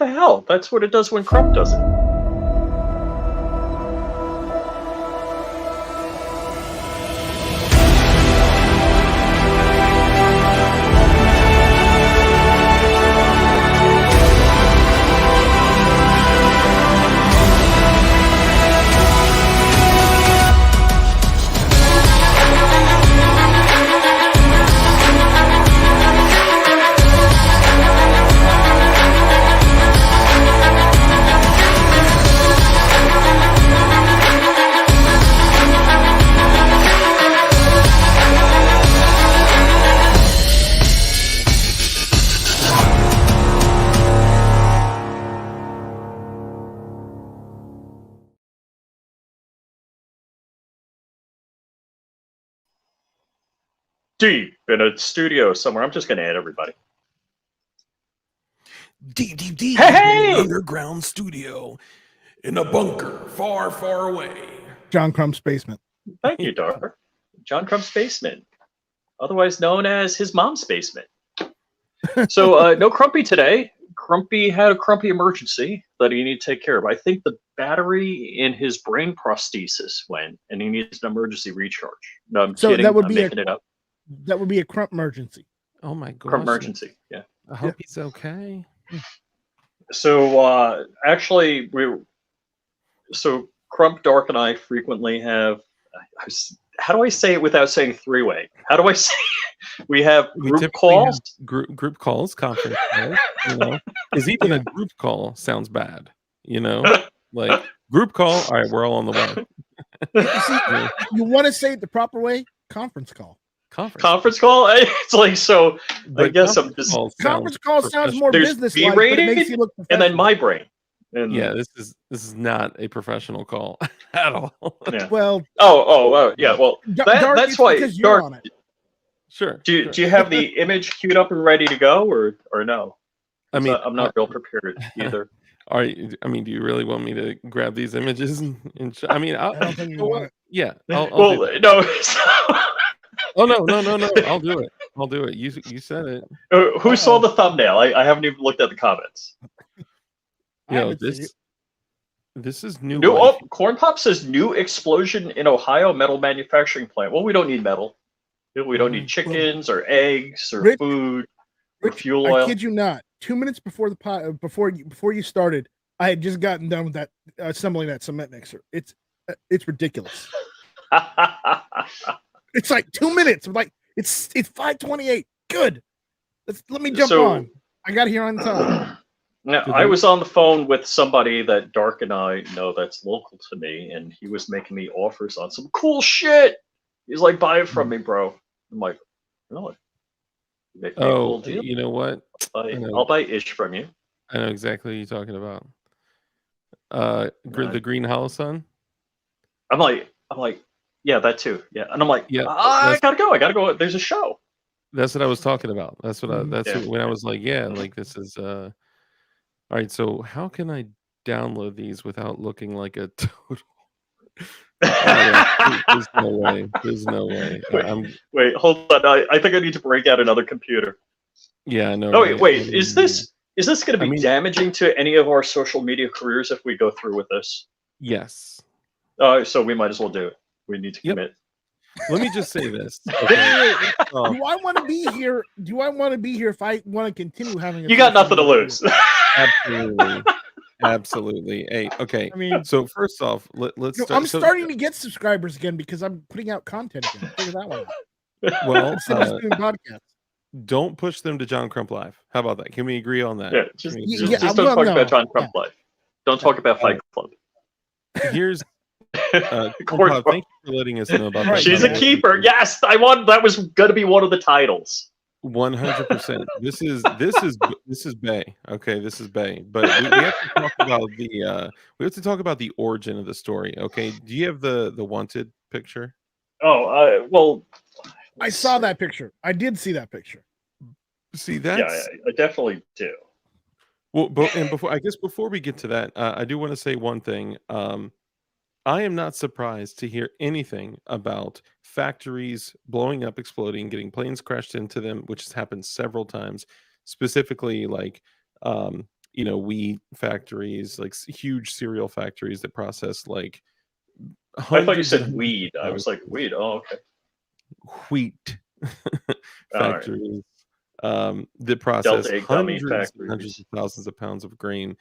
the hell? That's what it does when Crump does it. Deep in a studio somewhere. I'm just going to add everybody. Deep Hey! in an underground studio in a bunker far, far away. John Crump's basement. Thank you, Dar. John Crump's basement, otherwise known as his mom's basement. So no Crumpy today. Crumpy had a Crumpy emergency that he needed to take care of. I think the battery in his brain prosthesis went, and he needs an emergency recharge. No, I'm kidding. That would I'm be making it up. That would be a Crump emergency. Oh my god. Crump emergency. Yeah. I hope he's okay. So actually, Crump, Dark, and I frequently have. How do I say it without saying three-way? How do I say it? We have group calls. Group calls, conference calls. You know, because even a group call sounds bad. You know, like group call. All right, we're all on the way. See, you want to say it the proper way? Conference call. Conference call. It's like so. But I guess I'm just conference call sounds more There's business-like, but it makes you look and professional. then my brain. And yeah, this is not a professional call at all. Yeah. Well. Yeah. Well, Dark, that's why. Because you're Dark. on it. Sure. Do you have the image queued up and ready to go, or no? I mean, I'm not real prepared either. Are you, I mean, do you really want me to grab these images? I mean, I don't think you want it. Yeah. No. Oh no! I'll do it. You said it. Who saw the thumbnail? I haven't even looked at the comments. This is new. Corn Pop says new explosion in Ohio metal manufacturing plant. Well, we don't need metal. We don't need chickens or eggs or food or fuel oil. I kid you not. 2 minutes before the before you started, I had just gotten done with that assembling that cement mixer. It's ridiculous. It's like 2 minutes. I'm like, it's 5:28. Good. Let me jump on. I got here on time. Now, I was on the phone with somebody that Dark and I know that's local to me, and he was making me offers on some cool shit. He's like, buy it from me, bro. I'm like, really? Oh, you know what? I'll buy ish from you. I know exactly what you're talking about. The Green Hollow Sun? I'm like, yeah, that too. Yeah. And I'm like, yeah, I gotta go. There's a show. That's what I was talking about. That's what when I was like, yeah, like this is all right, so how can I download these without looking like a total there's no way. There's no way. Wait, hold on. I think I need to break out another computer. Yeah, I know. Oh, wait. Is this going to be damaging to any of our social media careers if we go through with this? Yes. So we might as well do it. We need to commit. Let me just say this. Okay. Do I want to be here? Do I want to be here if I want to continue having? You got nothing to lose. Absolutely. Hey, okay. I mean, so first off, let's start. I'm starting to get subscribers again because I'm putting out content again. Figure that one out. Well, instead of doing podcasts. Don't push them to John Crump Live. How about that? Can we agree on that? Yeah, just don't talk about John Crump Live. Don't talk about Fight Club. Here's Crump, thank you for letting us know about that. She's a keeper. Yes, that was going to be one of the titles. 100%. This is Bay. Okay, this is Bay. But we have to talk about the origin of the story. Okay, do you have the wanted picture? Oh, well, I saw that picture. I did see that picture. See that? Yeah, I definitely do. Well, before we get to that, I do want to say one thing. I am not surprised to hear anything about factories blowing up, exploding, getting planes crashed into them, which has happened several times. Specifically, like wheat factories, like huge cereal factories that process like I thought you hundreds and said hundreds weed. of I was like, weed. Oh, okay. wheat All right. factories that process Delta 8 gummy hundreds and hundreds factories. of thousands of pounds of grain,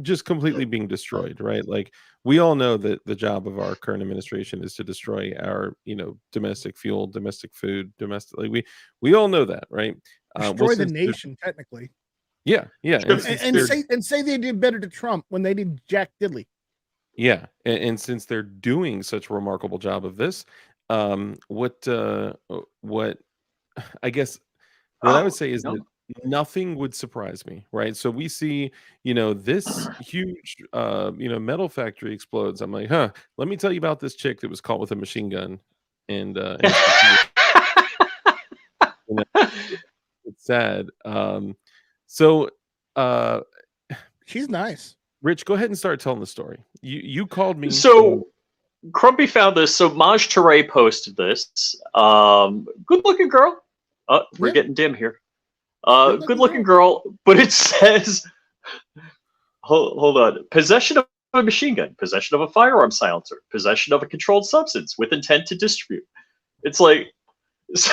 just completely being destroyed, right? Like we all know that the job of our current administration is to destroy our, domestic fuel, domestic food, domestic. Like we all know that, right? Destroy the since they're- nation, technically. yeah, and Sure. since And they're say they did better to Trump when they did Jack Diddley. yeah, and since they're doing such a remarkable job of this, what I guess what I would Oh, say is no. that nothing would surprise me, right? So we see, this huge, metal factory explodes. I'm like, huh, let me tell you about this chick that was caught with a machine gun, and you know, it's sad. So, uh, She's nice. Rich, go ahead and start telling the story. You called me. So Crumpy found this. So Maj Teray posted this. Good looking girl. We're Yeah. getting dim here. Good-looking Good looking girl, but it says, hold on, possession of a machine gun, possession of a firearm silencer, possession of a controlled substance with intent to distribute. It's like, so.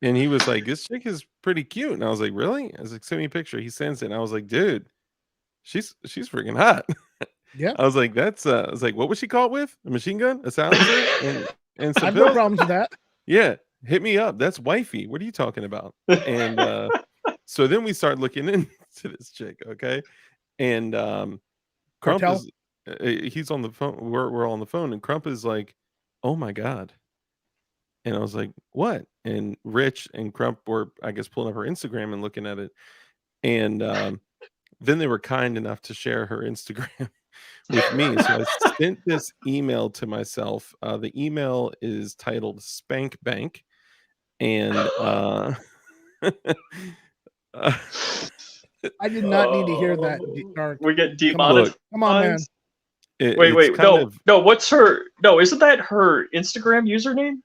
And he was like, "This chick is pretty cute," and I was like, "Really?" I was like, "Send me a picture." He sends it, and I was like, "Dude, she's freaking hot." Yeah. I was like, "That's." I was like, "What was she caught with? A machine gun, a silencer, and I some have no pills?" problems with that. Yeah, hit me up. That's wifey. What are you talking about? And so then we start looking into this chick, okay? And Crump Cartel. is he's on the phone. We're all on the phone, and Crump is like, "Oh my god." And I was like, "What?" And Rich and Crump were, I guess, pulling up her Instagram and looking at it. And then they were kind enough to share her Instagram with me. So I sent this email to myself. The email is titled Spank Bank. And I did not need to hear that. Dark. We get Come on. demonetized. Come on, man. Wait, no. What's her? No, isn't that her Instagram username?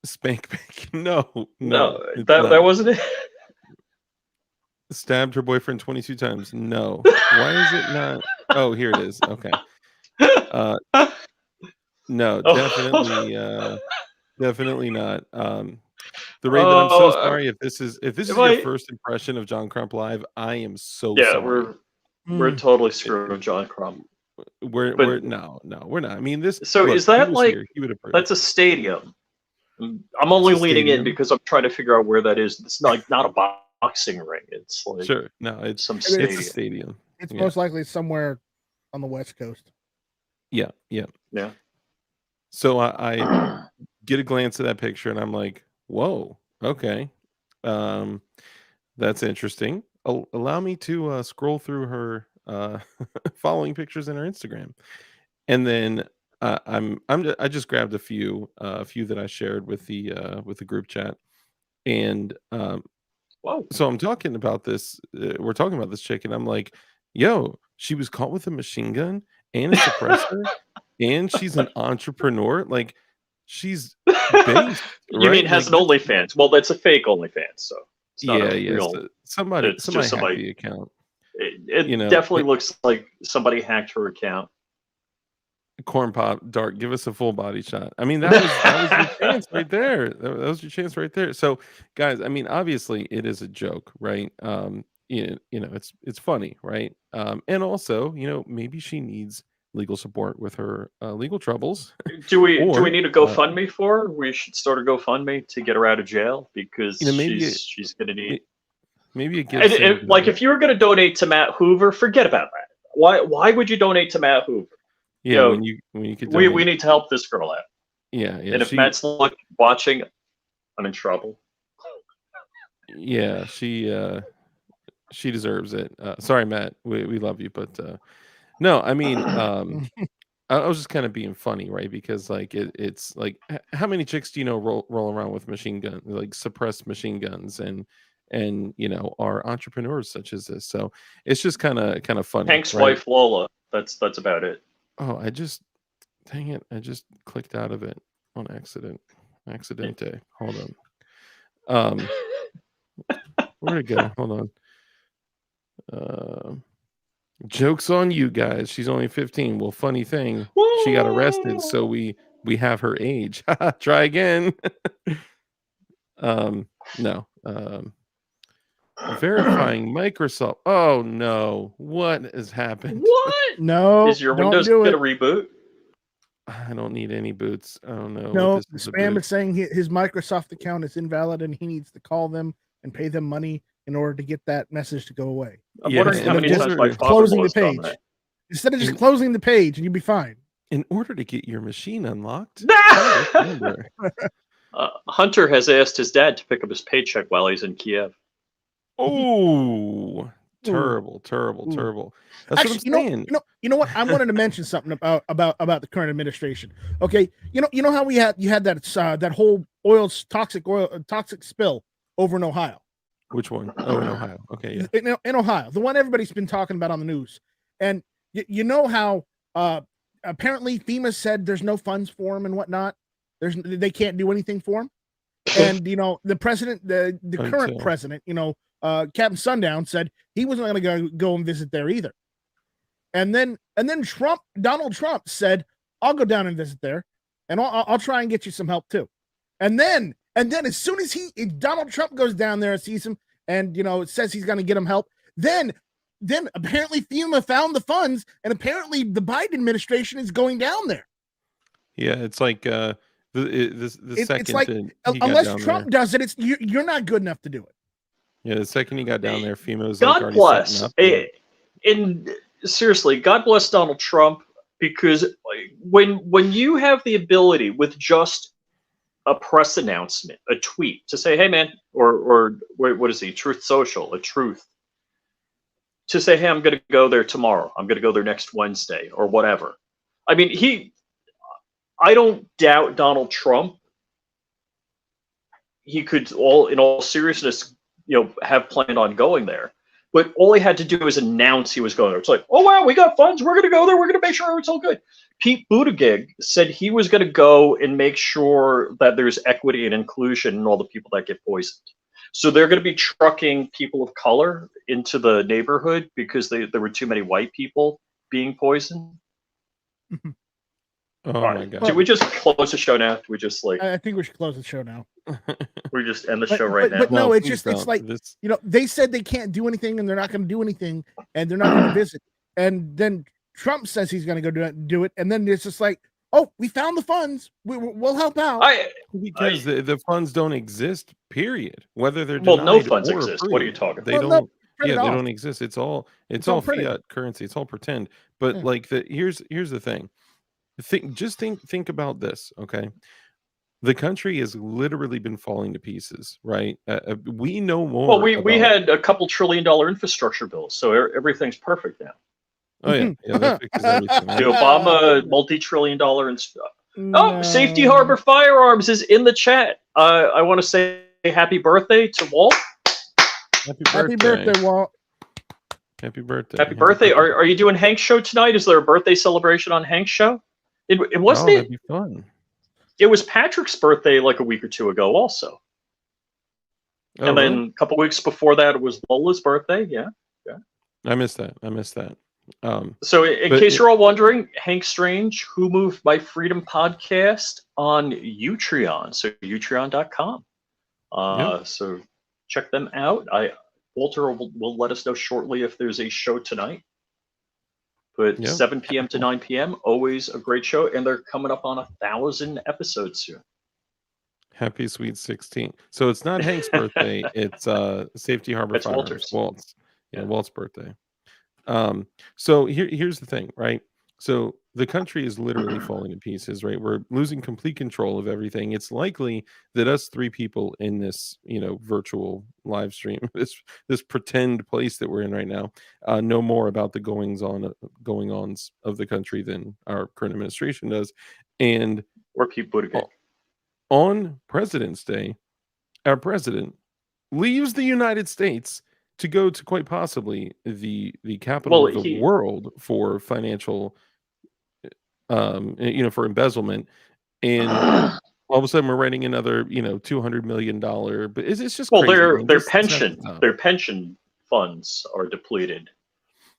Spank Bank. No, it's that not. wasn't it. Stabbed her boyfriend 22 times. No. Why is it not? Oh, here it is. Okay. No, definitely not. The Raven, I'm so sorry if this is your first impression of John Crump live. I am so sorry. We're totally screwed with John Crump. We're no, we're not. I mean, this. So look, is that like he would approve. That's a stadium? I'm only leaning in because I'm trying to figure out where that is. It's not a boxing ring. It's like sure. No, it's some stadium. It's a stadium. It's most likely somewhere on the West Coast. Yeah. So I get a glance at that picture and I'm like, whoa, okay, that's interesting. Allow me to scroll through her following pictures in her Instagram, and then I just grabbed a few that I shared with the group chat, and whoa. So I'm talking about this. We're talking about this chick, and I'm like, yo, she was caught with a machine gun and a suppressor, and she's an entrepreneur. Like, she's based. You mean has an OnlyFans? Well, that's a fake OnlyFans, so it's not a real. So somebody hacked the account. It definitely looks like somebody hacked her account. Corn Pop, Dark, give us a full body shot. I mean, that was your chance right there. That was your chance right there. So, guys, I mean, obviously, it is a joke, right? It's funny, right? And also, maybe she needs legal support with her legal troubles. Do we need a GoFundMe for her? We should start a GoFundMe to get her out of jail because she's going to need. Maybe it gives. Like if you were going to donate to Matt Hoover, forget about that. Why would you donate to Matt Hoover? Yeah, when you could. We need to help this girl out. Yeah. And if Matt's watching, I'm in trouble. Yeah, she deserves it. Sorry, Matt. We love you, but no. I mean, I was just kind of being funny, right? Because like it's like, how many chicks do you know roll around with machine guns, like suppressed machine guns, and are entrepreneurs such as this? So it's just kind of funny. Hank's right? wife Lola. That's about it. Oh, dang it! I just clicked out of it on accident. Accidente. Hold on. Where'd it go? Hold on. Joke's on you guys. She's only 15. Well, funny thing, she got arrested, so we have her age. Try again. No. Verifying Microsoft. Oh no, what has happened? What? No, Is your don't Windows do get it. a reboot? I don't need any boots. I don't know. No, what the this is spam about. is saying his Microsoft account is invalid and he needs to call them and pay them money in order to get that message to go away. I'm Yeah, wondering how and many just times my closing father-in-law the has done page. that. Instead of just closing the page and you'd be fine. In order to get your machine unlocked, Hunter has asked his dad to pick up his paycheck while he's in Kiev. oh, terrible. That's Actually, what I'm saying. you know what? I wanted to mention something about the current administration. Okay, you know how you had that whole toxic spill over in Ohio. Which one? Oh, in Ohio. Okay, yeah. In Ohio, the one everybody's been talking about on the news. And you know how apparently FEMA said there's no funds for them and whatnot. They can't do anything for them. And the president, the current president, Captain Sundown said he wasn't going to go and visit there either. And then Donald Trump said, "I'll go down and visit there, and I'll try and get you some help too." And then as soon as Donald Trump goes down there and sees him, and it says he's going to get him help, then apparently FEMA found the funds, and apparently the Biden administration is going down there. Yeah, it's like the second it's like unless Trump does it, you're not good enough to do it. Yeah, the second he got down there, FEMA was God like bless. Seriously, God bless Donald Trump, because when you have the ability with just a press announcement, a tweet to say, "Hey man," or what is he? Truth Social, a truth. To say, "Hey, I'm going to go there tomorrow. I'm going to go there next Wednesday," or whatever. I mean, I don't doubt Donald Trump. He could, in all seriousness, have planned on going there. But all he had to do was announce he was going there. It's like, "Oh wow, we got funds. We're going to go there. We're going to make sure it's all good." Pete Buttigieg said he was going to go and make sure that there's equity and inclusion in all the people that get poisoned. So they're going to be trucking people of color into the neighborhood because there were too many white people being poisoned. Oh my God! Should we just close the show now? We just I think we should close the show now. We just end the show right now. But no, it's like this... they said they can't do anything and they're not going to do anything and they're not going to visit. And then Trump says he's going to go do it, and then it's just like, "Oh, we found the funds. We'll help out." Because the funds don't exist. Period. Whether they're no funds exist. What are you talking about? They don't. They don't exist. It's all fiat currency. It's all pretend. But here's the thing. Think about this, okay? The country has literally been falling to pieces, right? We know more. Well, we had a couple $1 trillion infrastructure bills, so everything's perfect now. Oh yeah, that fixes everything. The Obama multi-trillion-dollar Safety Harbor Firearms is in the chat. I want to say happy birthday to Walt. Happy birthday, Walt. Happy birthday. Happy birthday. Are you doing Hank's show tonight? Is there a birthday celebration on Hank's show? It wasn't that'd be fun. It was Patrick's birthday like a week or two ago also. And then a couple weeks before that, it was Lola's birthday. Yeah. I missed that. So in case you're all wondering, Hank Strange, Who Moved My Freedom podcast on Utreon. So utreon.com. So check them out. Walter will let us know shortly if there's a show tonight. But 7 p.m. to 9 p.m., always a great show. And they're coming up on 1,000 episodes soon. Happy Sweet 16. So it's not Hank's birthday. It's Safety Harbor Firearms. Walt's. Yeah, Walt's birthday. So here's the thing, right? So the country is literally falling to pieces, right? We're losing complete control of everything. It's likely that us three people in this, virtual live stream, this pretend place that we're in right now, know more about the goings ons of the country than our current administration does. And or Pete Buttigieg. On President's Day, our president leaves the United States to go to quite possibly the capital of the world for financial, for embezzlement, and all of a sudden we're writing another, $200 million. But it's just crazy. Their pension funds are depleted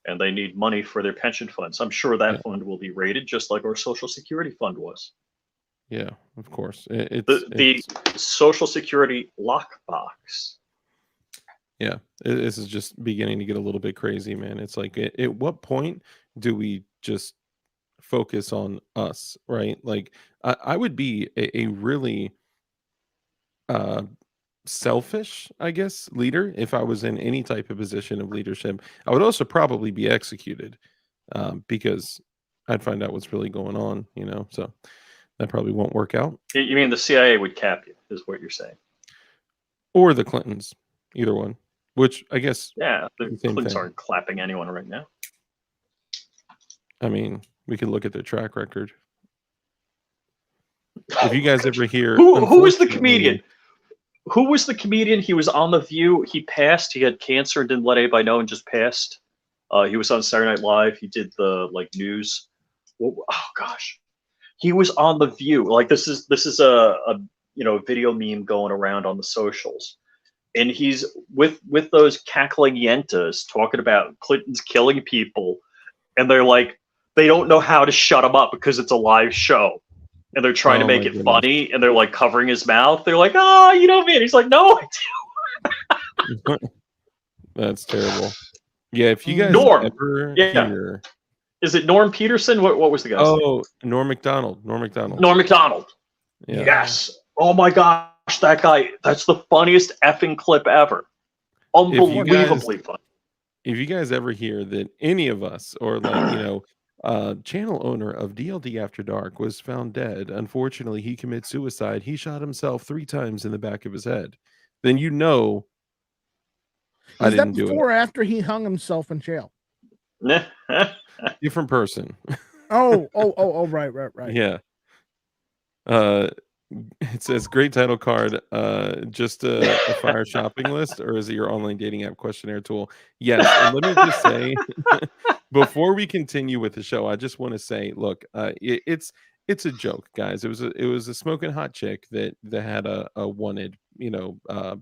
and they need money for their pension funds. I'm sure that fund will be raided just like our Social Security fund was. Yeah, of course. The Social Security lockbox. Yeah, this is just beginning to get a little bit crazy, man. It's like, at what point do we just focus on us, right? Like, I would be a really selfish, I guess, leader if I was in any type of position of leadership. I would also probably be executed because I'd find out what's really going on, so that probably won't work out. You mean the CIA would cap you, is what you're saying? Or the Clintons, either one. Which I guess, yeah, the Clintons thing. aren't clapping anyone right now. I mean, we could look at their track record. If you guys ever hear, who was the comedian? Who was the comedian? He was on The View. He passed. He had cancer and didn't let anybody know and just passed. He was on Saturday Night Live. He did the news. Oh gosh, he was on The View. Like this is a video meme going around on the socials, and he's with those cackling yentas talking about Clinton's killing people, and they're like, they don't know how to shut him up because it's a live show. And they're trying to make it funny, and they're like covering his mouth. They're like, you know me. And he's like, no, I do. That's terrible. Yeah, if you guys Norm. ever hear... Is it Norm Peterson? What was the guy's name? Oh, Norm Macdonald. Norm Macdonald. Yeah. Yes. Oh my gosh, that guy. That's the funniest effing clip ever. Unbelievably funny. If you guys ever hear that any of us, or channel owner of DLD After Dark was found dead. Unfortunately, he committed suicide. He shot himself 3 times in the back of his head. Then I didn't do it. Is that before or after he hung himself in jail? Different person. Oh, right. Yeah. It says, great title card. Just a fire shopping list, or is it your online dating app questionnaire tool? Yes. And let me just say, before we continue with the show, I just want to say, look, it's a joke, guys. It was a smoking hot chick that had a wanted,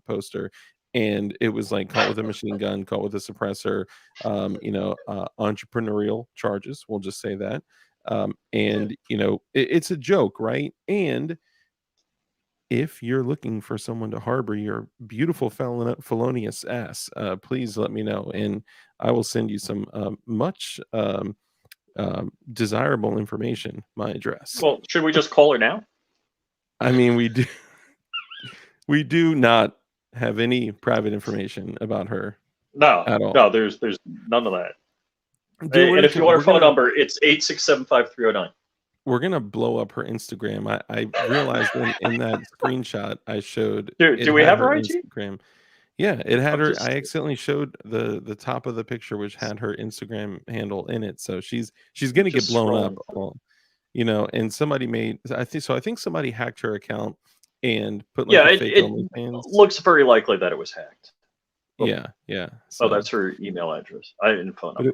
poster, and it was like caught with a machine gun, caught with a suppressor, entrepreneurial charges. We'll just say that. And it's a joke, right? And if you're looking for someone to harbor your beautiful felonious ass, please let me know, and I will send you some much desirable information. My address. Well, should we just call her now? I mean, we do not have any private information about her. No, at all. No, there's none of that. And if you want her phone number, it's 867-5309. We're gonna blow up her Instagram. I realized in that screenshot I showed. Do we have her IG? Instagram. Yeah, it had her. I accidentally showed the top of the picture, which had her Instagram handle in it. So she's gonna get blown up. And somebody made. I think somebody hacked her account and put a fake OnlyFans. Looks very likely that it was hacked. Yeah. So that's her email address. I didn't phone number.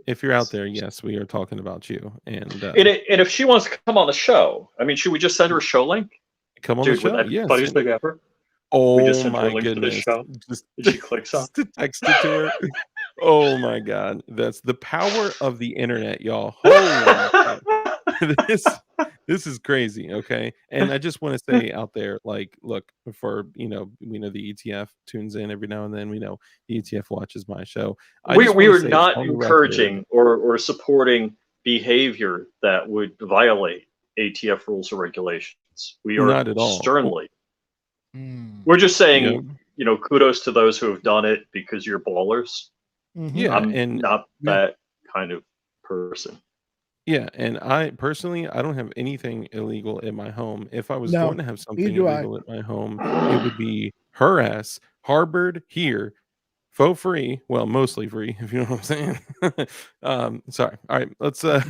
If you're out there, yes, we are talking about you. And if she wants to come on the show, I mean, should we just send her a show link? Come on the show, yes. Funniest thing ever. Oh just sent her my a link goodness! To the show. She clicks on. To text it to her. Oh my God, that's the power of the internet, y'all. Holy this is crazy. Okay, and I just want to say out there, like, look, for we know the ETF tunes in every now and then. We know the ETF watches my show. We are not encouraging or supporting behavior that would violate ATF rules or regulations. We are not at all. Sternly. We're just saying, kudos to those who have done it because you're ballers. Yeah, I'm not that kind of person. Yeah, and I personally, I don't have anything illegal in my home. If I was going to have something illegal at my home, it would be her ass harbored here, for free. Well, mostly free, if you know what I'm saying. Sorry. All right, let's go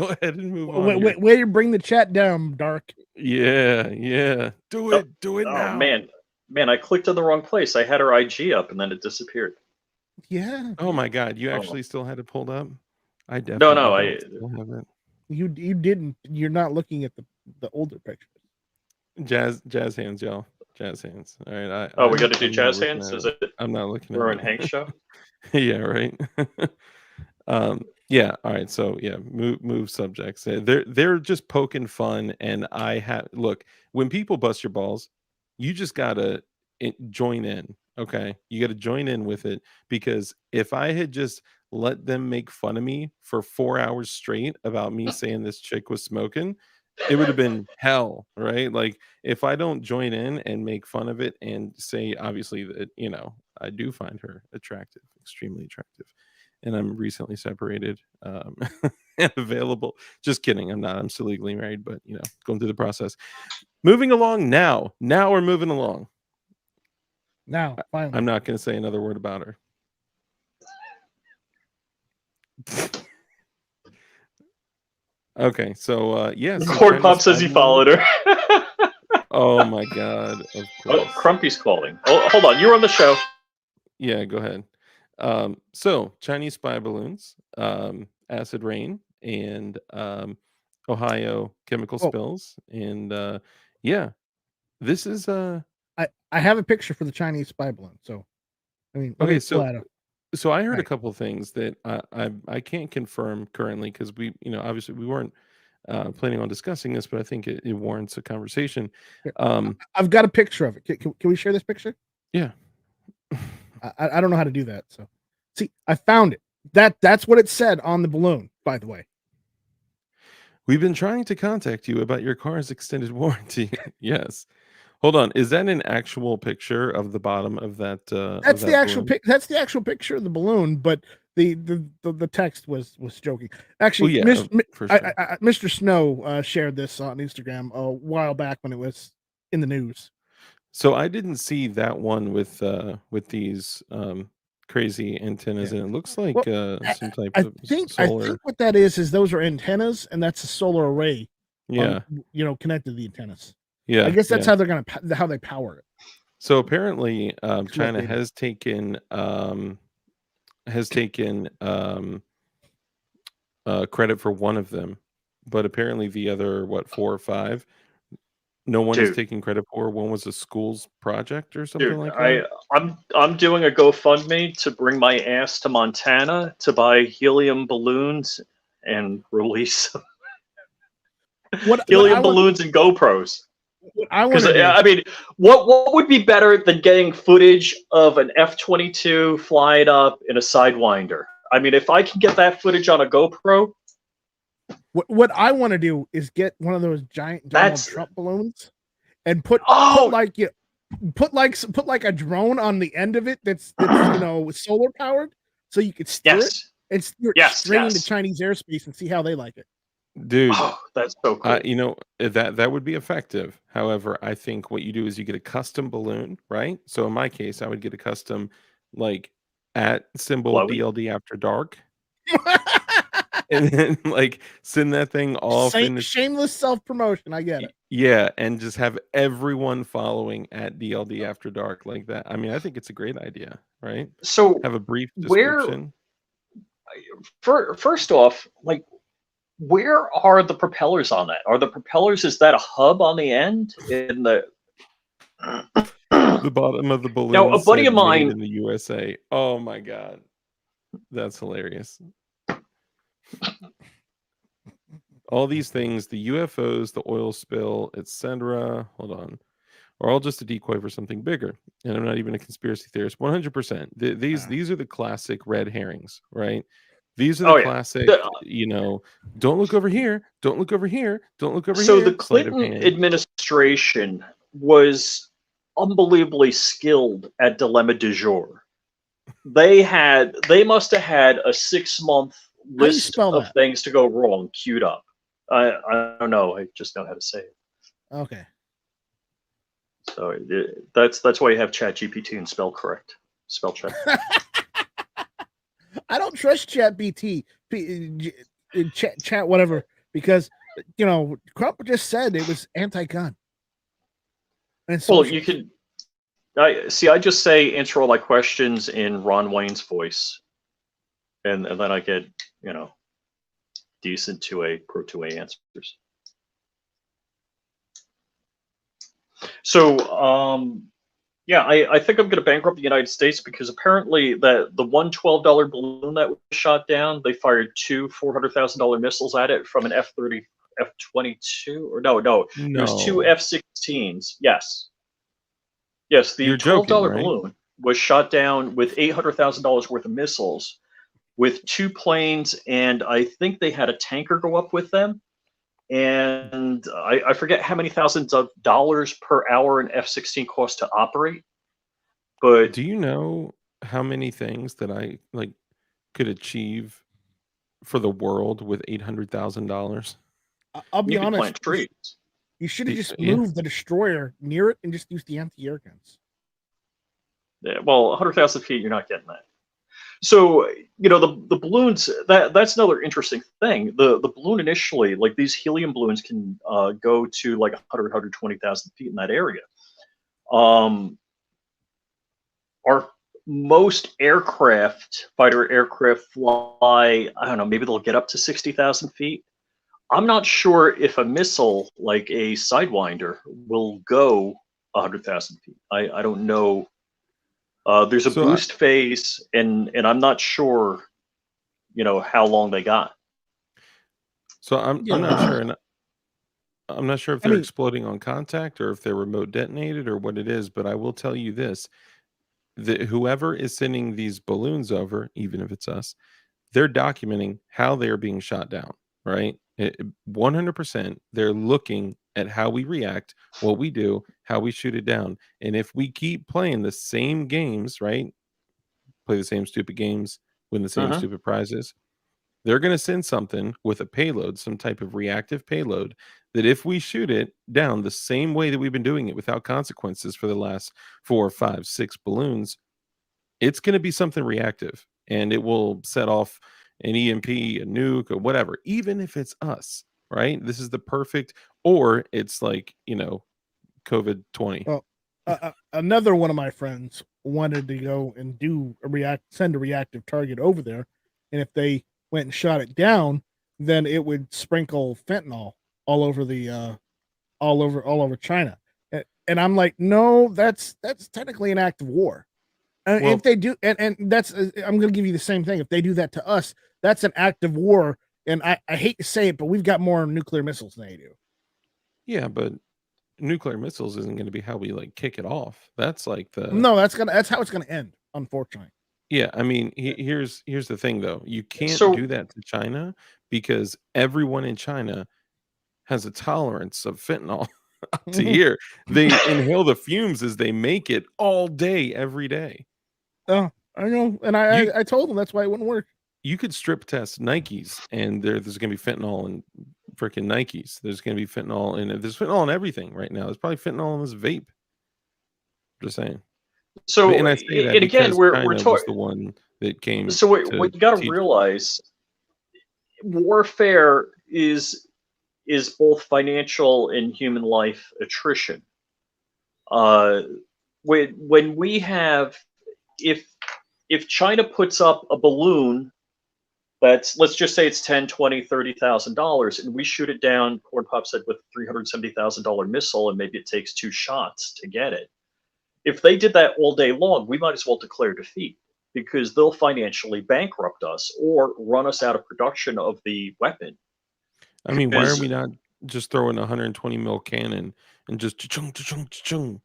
ahead and move on. Way to bring the chat down, Dark. Yeah. Do it now. Man, I clicked on the wrong place. I had her IG up and then it disappeared. Yeah. Oh my God, you actually still had it pulled up? I definitely still have it. You didn't. You're not looking at the older pictures. Jazz hands, y'all. Jazz hands. All right. We got to do jazz hands. Is it? I'm not looking. We're on Hank's show. Yeah, right. Yeah, all right. So yeah, move subjects. They're just poking fun, and I have look when people bust your balls, you just gotta join in. Okay, you got to join in with it because if I had just let them make fun of me for 4 hours straight about me saying this chick was smoking, it would have been hell, right? Like if I don't join in and make fun of it and say obviously that I do find her attractive, extremely attractive, and I'm recently separated and available. Just kidding, I'm not. I'm still legally married, but going through the process. Moving along now. Now we're moving along. Now, finally, I'm not going to say another word about her. Okay, so yes. Yeah, so Lord Pop says he followed her. Oh my god! Of course. Oh, Crumpy's calling. Oh, hold on. You're on the show. Yeah, go ahead. So Chinese spy balloons, acid rain, and Ohio chemical spills, and yeah, this is I have a picture for the Chinese spy balloon. So, I mean, okay. So I heard a couple of things that I can't confirm currently because we obviously we weren't planning on discussing this, but I think it warrants a conversation. I've got a picture of it. Can we share this picture? Yeah. I don't know how to do that. So, see, I found it. That's what it said on the balloon, by the way. We've been trying to contact you about your car's extended warranty. Yes. Hold on. Is that an actual picture of the bottom of that? That's the actual That's the actual picture of the balloon, but the text was joking. Actually, well, yeah, for sure. Mr. Snow shared this on Instagram a while back when it was in the news. So I didn't see that one with these crazy antennas, and it looks like some type of solar. I think what that is those are antennas, and that's a solar array. Yeah, connected to the antennas. Yeah, I guess that's how how they power it. So apparently, China has taken credit for one of them, but apparently the other 4 or 5. No one is taking credit for. One was a school's project or something like that. I'm doing a GoFundMe to bring my ass to Montana to buy helium balloons and release helium balloons and GoPros. Because I mean, what would be better than getting footage of an F-22 flying up in a Sidewinder? I mean, if I can get that footage on a GoPro. What I want to do is get one of those giant Donald Trump balloons and put like a drone on the end of it that's solar powered, so you could steer it and steer it straight into Chinese airspace and see how they like it. Dude, that's so cool. That would be effective. However, I think what you do is you get a custom balloon, right? So in my case, I would get a custom at symbol DLD after dark. And then send that thing off. Shameless self-promotion. I get it. Yeah, and just have everyone following at DLD after dark like that. I mean, I think it's a great idea, right? So have a brief description. First off, where are the propellers on that? Are the propellers, is that a hub on the end in the bottom of the balloon? Now, a buddy of mine in the USA. Oh my god. That's hilarious. All these things, the UFOs, the oil spill, etc. Hold on. Are all just a decoy for something bigger. And I'm not even a conspiracy theorist. 100%. These are the classic red herrings, right? These are the classic, don't look over here, don't look over here, don't look over here. So the Clinton administration was unbelievably skilled at dilemma du jour. They must have had a 6-month list of things to go wrong queued up. I don't know. I just know how to say it. Okay. So that's why you have ChatGPT and spell check. I don't trust ChatGPT, chat whatever, because Crump just said it was anti-gun. Well, you can. I just say answer all my questions in Ron Wayne's voice, and then I get decent 2A Pro 2A answers. So Yeah, I think I'm going to bankrupt the United States because apparently the one $12 balloon that was shot down, they fired two $400,000 missiles at it from an F-30, F-22, or no, it was two No, F-16s. Yes, the you're joking, $12 right? balloon was shot down with $800,000 worth of missiles, with two planes, and I think they had a tanker go up with them. And I forget how many thousands of dollars per hour an F-16 costs to operate, but Do you know how many things that I like could achieve for the world with $800,000? I'll be you could honest. plant trees. You should have just Yeah. moved the destroyer near it and just used the anti-air guns. Yeah, well, 100,000 feet, you're not getting that. So, the balloons, that's another interesting thing. The balloon initially, like these helium balloons can go to like 120,000 feet in that area. Our most fighter aircraft fly, I don't know, maybe they'll get up to 60,000 feet. I'm not sure if a missile like a Sidewinder will go 100,000 feet. I don't know. There's a So I, boost phase, and I'm not sure, how long they got. so I'm not sure, and I'm not sure if I they're mean, exploding on contact or if they're remote detonated or what it is, but I will tell you this: that whoever is sending these balloons over, even if it's us, they're documenting how they are being shot down, right? 100%, they're looking at how we react, what we do, how we shoot it down. And if we keep playing the same games, right? Play the same stupid games, win the same Mhm. stupid prizes, they're going to send something with a payload, some type of reactive payload that if we shoot it down the same way that we've been doing it without consequences for the last 4, 5, 6 balloons, it's going to be something reactive and it will set off an EMP, a nuke, or whatever, even if it's us, right? This is the perfect, or it's like, COVID 20. well, another one of my friends wanted to go and send a reactive target over there, and if they went and shot it down, then it would sprinkle fentanyl all over all over China. And I'm like, no, that's technically an act of war. And Well, if they do, and that's, I'm going to give you the same thing. If they do that to us, that's an act of war. And I hate to say it, but we've got more nuclear missiles than they do. yeah, but nuclear missiles isn't going to be how we like kick it off. That's like No, that's how it's going to end, unfortunately. yeah, I mean, here's the thing though. You can't do So, that to China because everyone in China has a tolerance of fentanyl up to here. They inhale the fumes as they make it all day, every day. Oh, I know, and You I told them that's why it wouldn't work. you could strip test Nikes, and there's gonna be fentanyl in freaking Nikes. There's gonna be fentanyl in it. There's fentanyl in everything right now. There's probably fentanyl in this vape. Just saying. so, And I say that and again, because we're China was talking. the one that came So what to you got to teach. realize, warfare is both financial and human life attrition. Uh, when we have, if China puts up a balloon that's, let's just say it's 10, 20, $30,000, and we shoot it down, Corn Pop said, with $370,000 missile, and maybe it takes 2 shots to get it. If they did that all day long, we might as well declare defeat because they'll financially bankrupt us or run us out of production of the weapon. I mean, why are Because we not just throwing a 120 mil cannon and just cha-chung, cha-chung, cha-chung?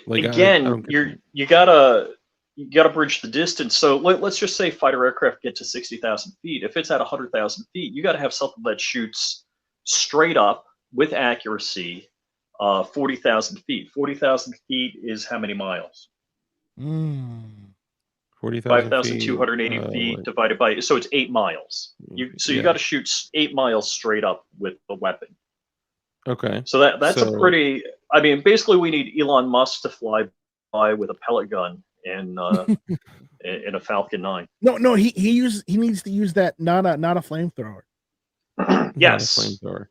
Like I again, don't get that. you gotta bridge the distance. So let's just say fighter aircraft get to 60,000 feet. If it's at 100,000 feet, you got to have something that shoots straight up with accuracy, 40,000 feet. 40,000 feet is how many miles? Mm. 40,000 feet. 5,280 feet divided by, so it's 8 miles. You got Yeah. to shoot 8 miles straight up with the weapon. Okay. So that's a So pretty. I mean, basically, we need Elon Musk to fly by with a pellet gun and in a Falcon 9. No, he needs to use that, not a flamethrower. not a Yes, flamethrower.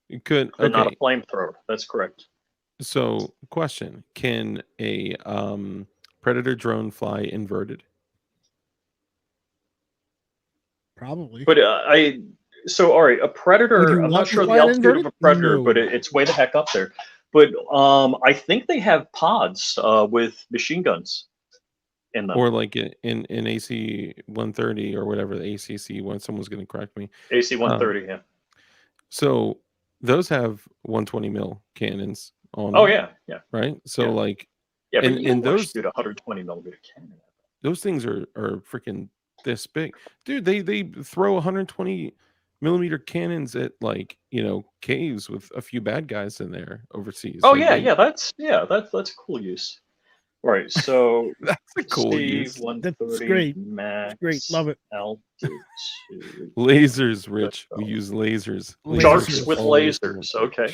It could but not a okay. flamethrower. That's correct. So question: can a Predator drone fly inverted? Probably. But so all right, a Would Predator. you I'm not want to sure the fly it altitude of inverted? a Predator, but No. it's way the heck up there. But I think they have pods with machine guns in them. Or like in AC 130 or whatever, the ACC one. Someone's going to correct me. AC 130, yeah. So those have 120 mil cannons on Oh them, yeah. right? So Yeah. like, Yeah, but and you those shoot a 120 millimeter cannon. those things are freaking this big, dude. They throw 120 millimeter cannons at, like, caves with a few bad guys in there overseas. Oh Like yeah, that's a cool use. Right, so that's a cool use. That's 130 great. max Great. Love it. altitude. Lasers, Rich. We use lasers. Sharks Lasers. with always lasers. Okay.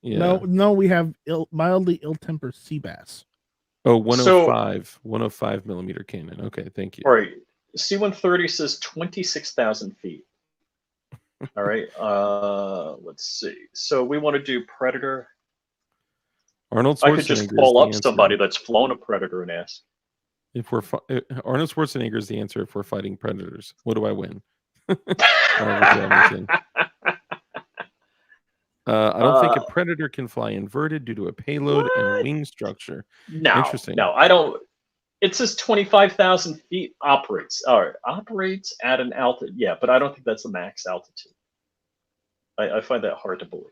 Yeah. No, we have mildly ill-tempered sea bass. Oh, 105 millimeter cannon. Okay, thank you. All right. C-130 says 26,000 feet. All right. Let's see. So we want to do Predator. Arnold I Schwarzenegger could just is call the up answer. somebody that's flown a Predator and ask. If we're Arnold Schwarzenegger is the answer if we're fighting predators. What do I win? I don't think a predator can fly inverted due to a payload and wing structure. No, Interesting. no, I don't. It says 25,000 feet operates. All right, operates at an altitude. Yeah, but I don't think that's the max altitude. I find that hard to believe.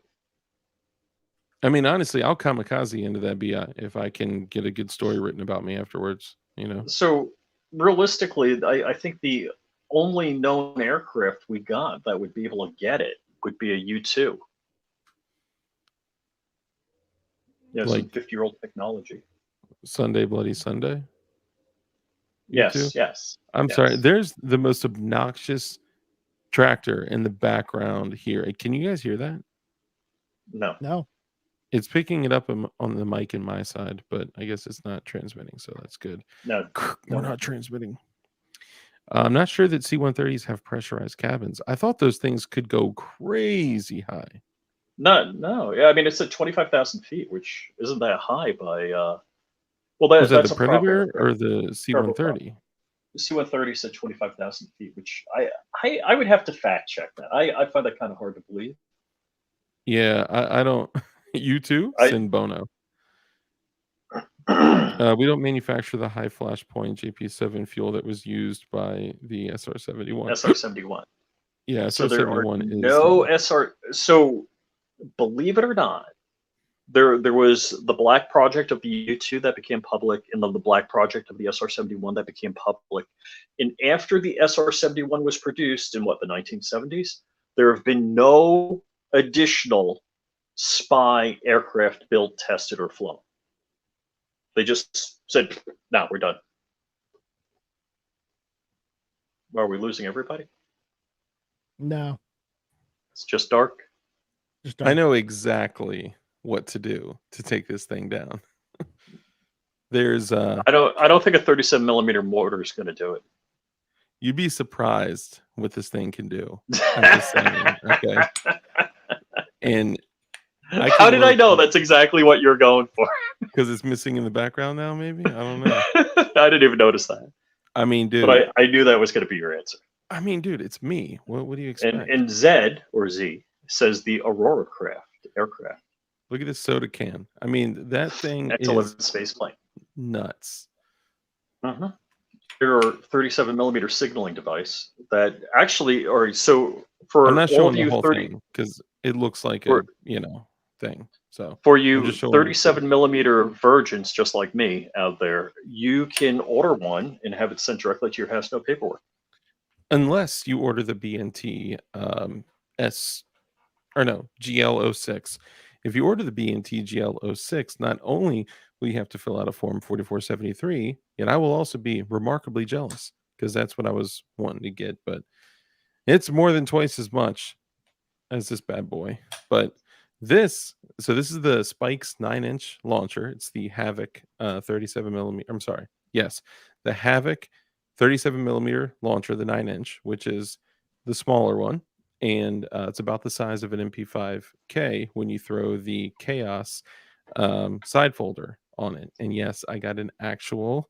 I mean, honestly, I'll kamikaze into that BI if I can get a good story written about me afterwards. So realistically, I think the only known aircraft we got that would be able to get it would be a U-2. Some Like 50-year-old technology. Sunday Bloody Sunday. Yes. I'm sorry. There's the most obnoxious tractor in the background here. Can you guys hear that? No. It's picking it up on the mic in my side, but I guess it's not transmitting, so that's good. No, we're not transmitting. I'm not sure that C-130s have pressurized cabins. I thought those things could go crazy high. No. Yeah, I mean, it's at 25,000 feet, which isn't that high by. Was that that's the a Predator problem. or the C-130? The C-130 said 25,000 feet, which I would have to fact check that. I find that kind of hard to believe. Yeah, I don't. You too? Sin Bono. We don't manufacture the high flashpoint JP7 fuel that was used by the SR-71. SR-71. Yeah, so there are SR-71 is no SR. So believe it or not, there was the Black Project of the U-2 that became public, and the Black Project of the SR-71 that became public. And after the SR-71 was produced in the 1970s, there have been no additional spy aircraft built, tested, or flown. They just said, "No, we're done." Are we losing everybody? No. It's just dark. I know exactly what to do to take this thing down. There's I don't think a 37 millimeter mortar is going to do it. You'd be surprised what this thing can do. I'm just saying, okay. And how did I know that's exactly what you're going for? Because it's missing in the background now, maybe? I don't know. I didn't even notice that. I mean, dude. But I knew that was going to be your answer. I mean, dude, it's me. What do you expect? And Z says the Aurora aircraft. Look at this soda can. I mean, that thing Excellent space plane. Nuts. Uh-huh. There are 37 millimeter signaling device that actually, or so for I'm not all showing of the you whole 30 thing because it looks like a thing. So for you 37 millimeter virgins just like me out there, you can order one and have it sent directly to your house, no paperwork. Unless you order the BNT GL06. If you order the BNT GL06, not only will you have to fill out a form 4473, yet I will also be remarkably jealous because that's what I was wanting to get, but it's more than twice as much as this bad boy. But this is the Spikes 9-inch launcher. It's the Havoc 37 millimeter. I'm sorry. Yes, the Havoc 37 millimeter launcher, the 9-inch, which is the smaller one. And it's about the size of an MP5K when you throw the Chaos side folder on it. And yes, I got an actual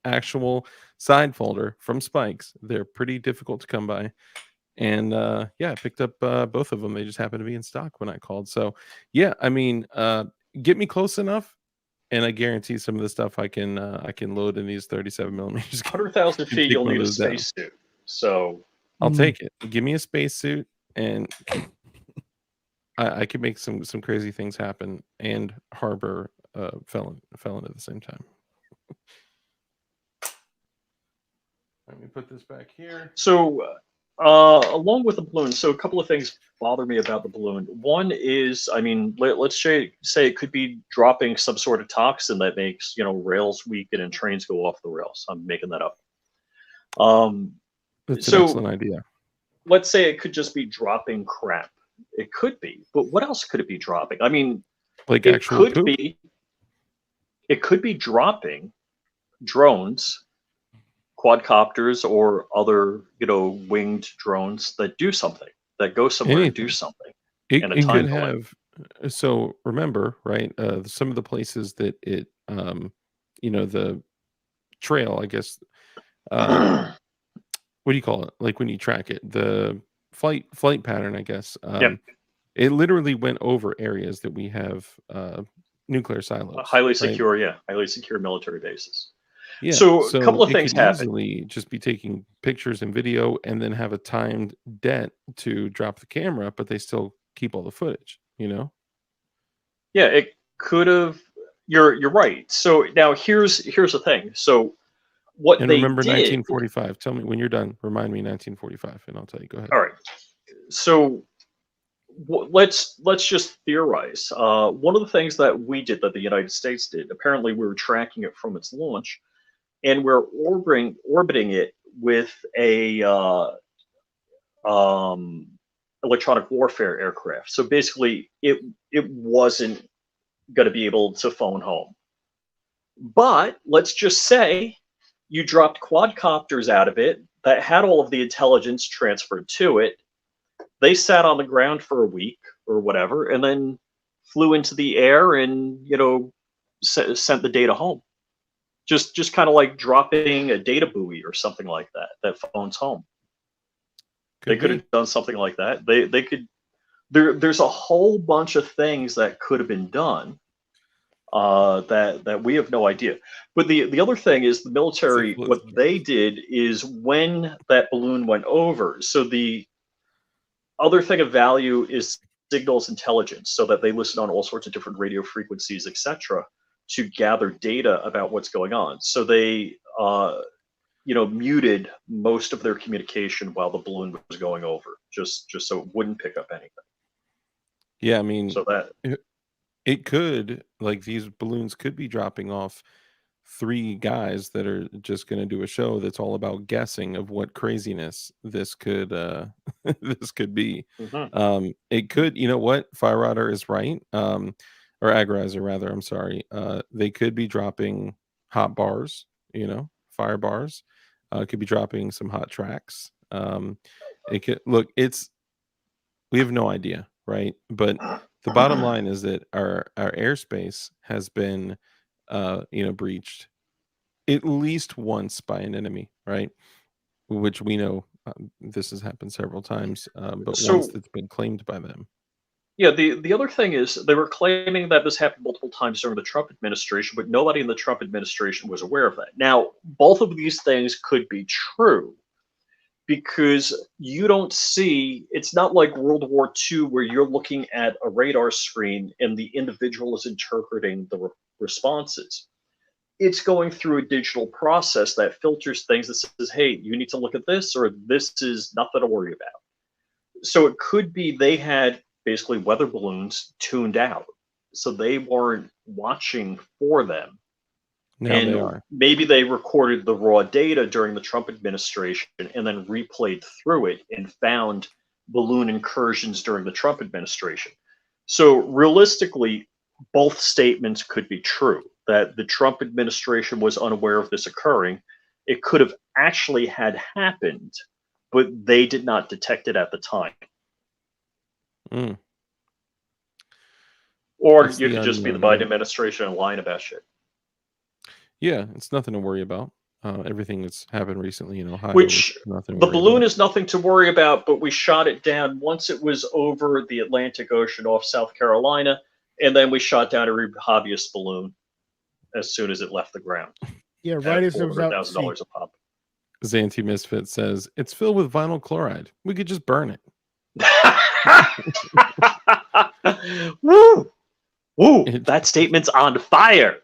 actual side folder from Spikes. They're pretty difficult to come by. And yeah, I picked up both of them. They just happened to be in stock when I called. So yeah, I mean, get me close enough, and I guarantee some of the stuff I can load in these 37 millimeters 100,000 can feet, take you'll one of need a those down. spacesuit. So I'll Mm. take it. Give me a spacesuit, and I can make some crazy things happen and harbor a felon at the same time. Let me put this back here. So, along with the balloon, so a couple of things bother me about the balloon. One is, I mean, let's say it could be dropping some sort of toxin that makes rails weaken and trains go off the rails. I'm making that up. That's an So excellent idea. let's say it could just be dropping crap. It could be, but what else could it be dropping? I mean, Like it actual could poop. be dropping drones, quadcopters, or other winged drones that do something, that go somewhere and do Anything. something in a It time could delay. have. So remember, right? Some of the places that it, the trail, I guess. What do you call it? Like when you track it, the flight pattern, I guess. Yep. It literally went over areas that we have nuclear silos, Highly right? secure, yeah, highly secure military bases. Yeah. So a So couple of it things could happen. easily just be taking pictures and video and then have a timed det to drop the camera, but they still keep all the footage, Yeah, it could have. You're right. So now here's the thing. So what And they remember did. 1945. Tell me when you're done, remind me 1945 and I'll tell you. Go ahead. All right. So let's just theorize. One of the things that we did, that the United States did, apparently we were tracking it from its launch, and we're orbiting it with a um, electronic warfare aircraft. So basically, it wasn't going to be able to phone home. But let's just say you dropped quadcopters out of it that had all of the intelligence transferred to it. They sat on the ground for a week or whatever, and then flew into the air and sent the data home. Just kind of like dropping a data buoy or something like that phones home. They could have done something like that. They could. There's a whole bunch of things that could have been done that we have no idea. But the other thing is the military. What they did is when that balloon went over. So the other thing of value is signals intelligence, so that they listen on all sorts of different radio frequencies, etc., to gather data about what's going on. So they muted most of their communication while the balloon was going over, just so it wouldn't pick up anything. Yeah, I mean, So that it could, like, these balloons could be dropping off 3 guys that are just going to do a show that's all about guessing of what craziness this could this could be. It could, you know what, Fire Rodder is right, or Agorizer rather, I'm sorry. They could be dropping hot bars, fire bars. Could be dropping some hot tracks. It could look, we have no idea, right? But the bottom line is that our airspace has been breached at least once by an enemy, right? Which we know this has happened several times, but So once it's been claimed by them. yeah, the other thing is they were claiming that this happened multiple times during the Trump administration, but nobody in the Trump administration was aware of that. Now, both of these things could be true, because you don't see, it's not like World War II where you're looking at a radar screen and the individual is interpreting the responses. It's going through a digital process that filters things that says, hey, you need to look at this, or this is nothing to worry about. So it could be they had basically weather balloons tuned out, so they weren't watching for them. Now they And are. maybe they recorded the raw data during the Trump administration and then replayed through it and found balloon incursions during the Trump administration. So realistically, both statements could be true, that the Trump administration was unaware of this occurring. It could have actually had happened, but they did not detect it at the time. Mm. Or It's you the could just be the unknown, Biden right? administration and lying about shit. Yeah, it's nothing to worry about. everything that's happened recently in Ohio, Which nothing to the worry balloon about. is nothing to worry about, but we shot it down once it was over the Atlantic Ocean off South Carolina, and then we shot down every hobbyist balloon as soon as it left the ground Yeah, right at as it was out to sea. $400,000 a pop. Zanti Misfit says it's filled with vinyl chloride. We could just burn it. Woo! Woo! It- That statement's on fire.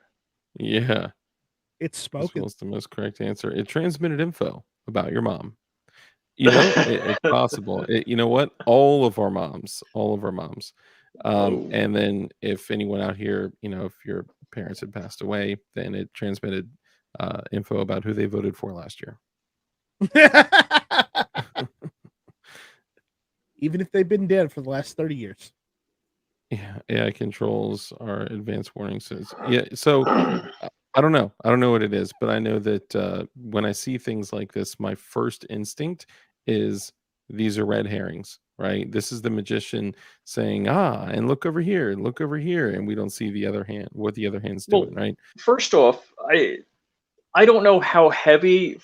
Yeah, It's this spoken. was the most correct answer. It transmitted info about your mom. You know, it's possible. You know what? All of our moms. Whoa. And then if anyone out here, you know, if your parents had passed away, then it transmitted info about who they voted for last year. Even if they've been dead for the last 30 years. Yeah, AI controls our advanced warning says. Yeah, so I don't know. I don't know what it is, but I know that when I see things like this, my first instinct is these are red herrings, right? This is the magician saying, and look over here, and look over here, and we don't see the other hand, what the other hand's Well, doing, right? First off, I don't know how heavy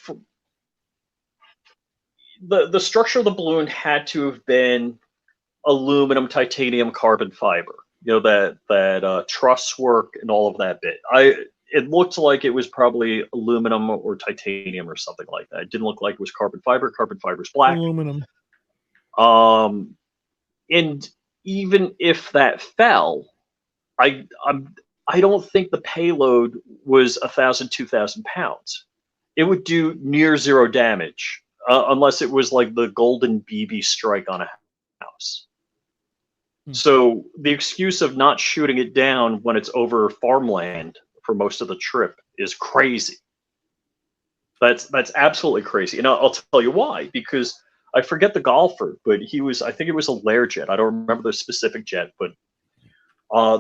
the structure of the balloon had to have been aluminum, titanium, carbon fiber. You know, that truss work and all of that bit. It looked like it was probably aluminum or titanium or something like that. It didn't look like it was carbon fiber. Carbon fiber's black. Aluminum. And even if that fell, I don't think the payload was 1,000, 2,000 pounds. It would do near zero damage unless it was like the golden BB strike on a house. So the excuse of not shooting it down when it's over farmland for most of the trip is crazy. That's absolutely crazy. And I'll tell you why. Because I forget the golfer, but I think it was a Learjet. I don't remember the specific jet, but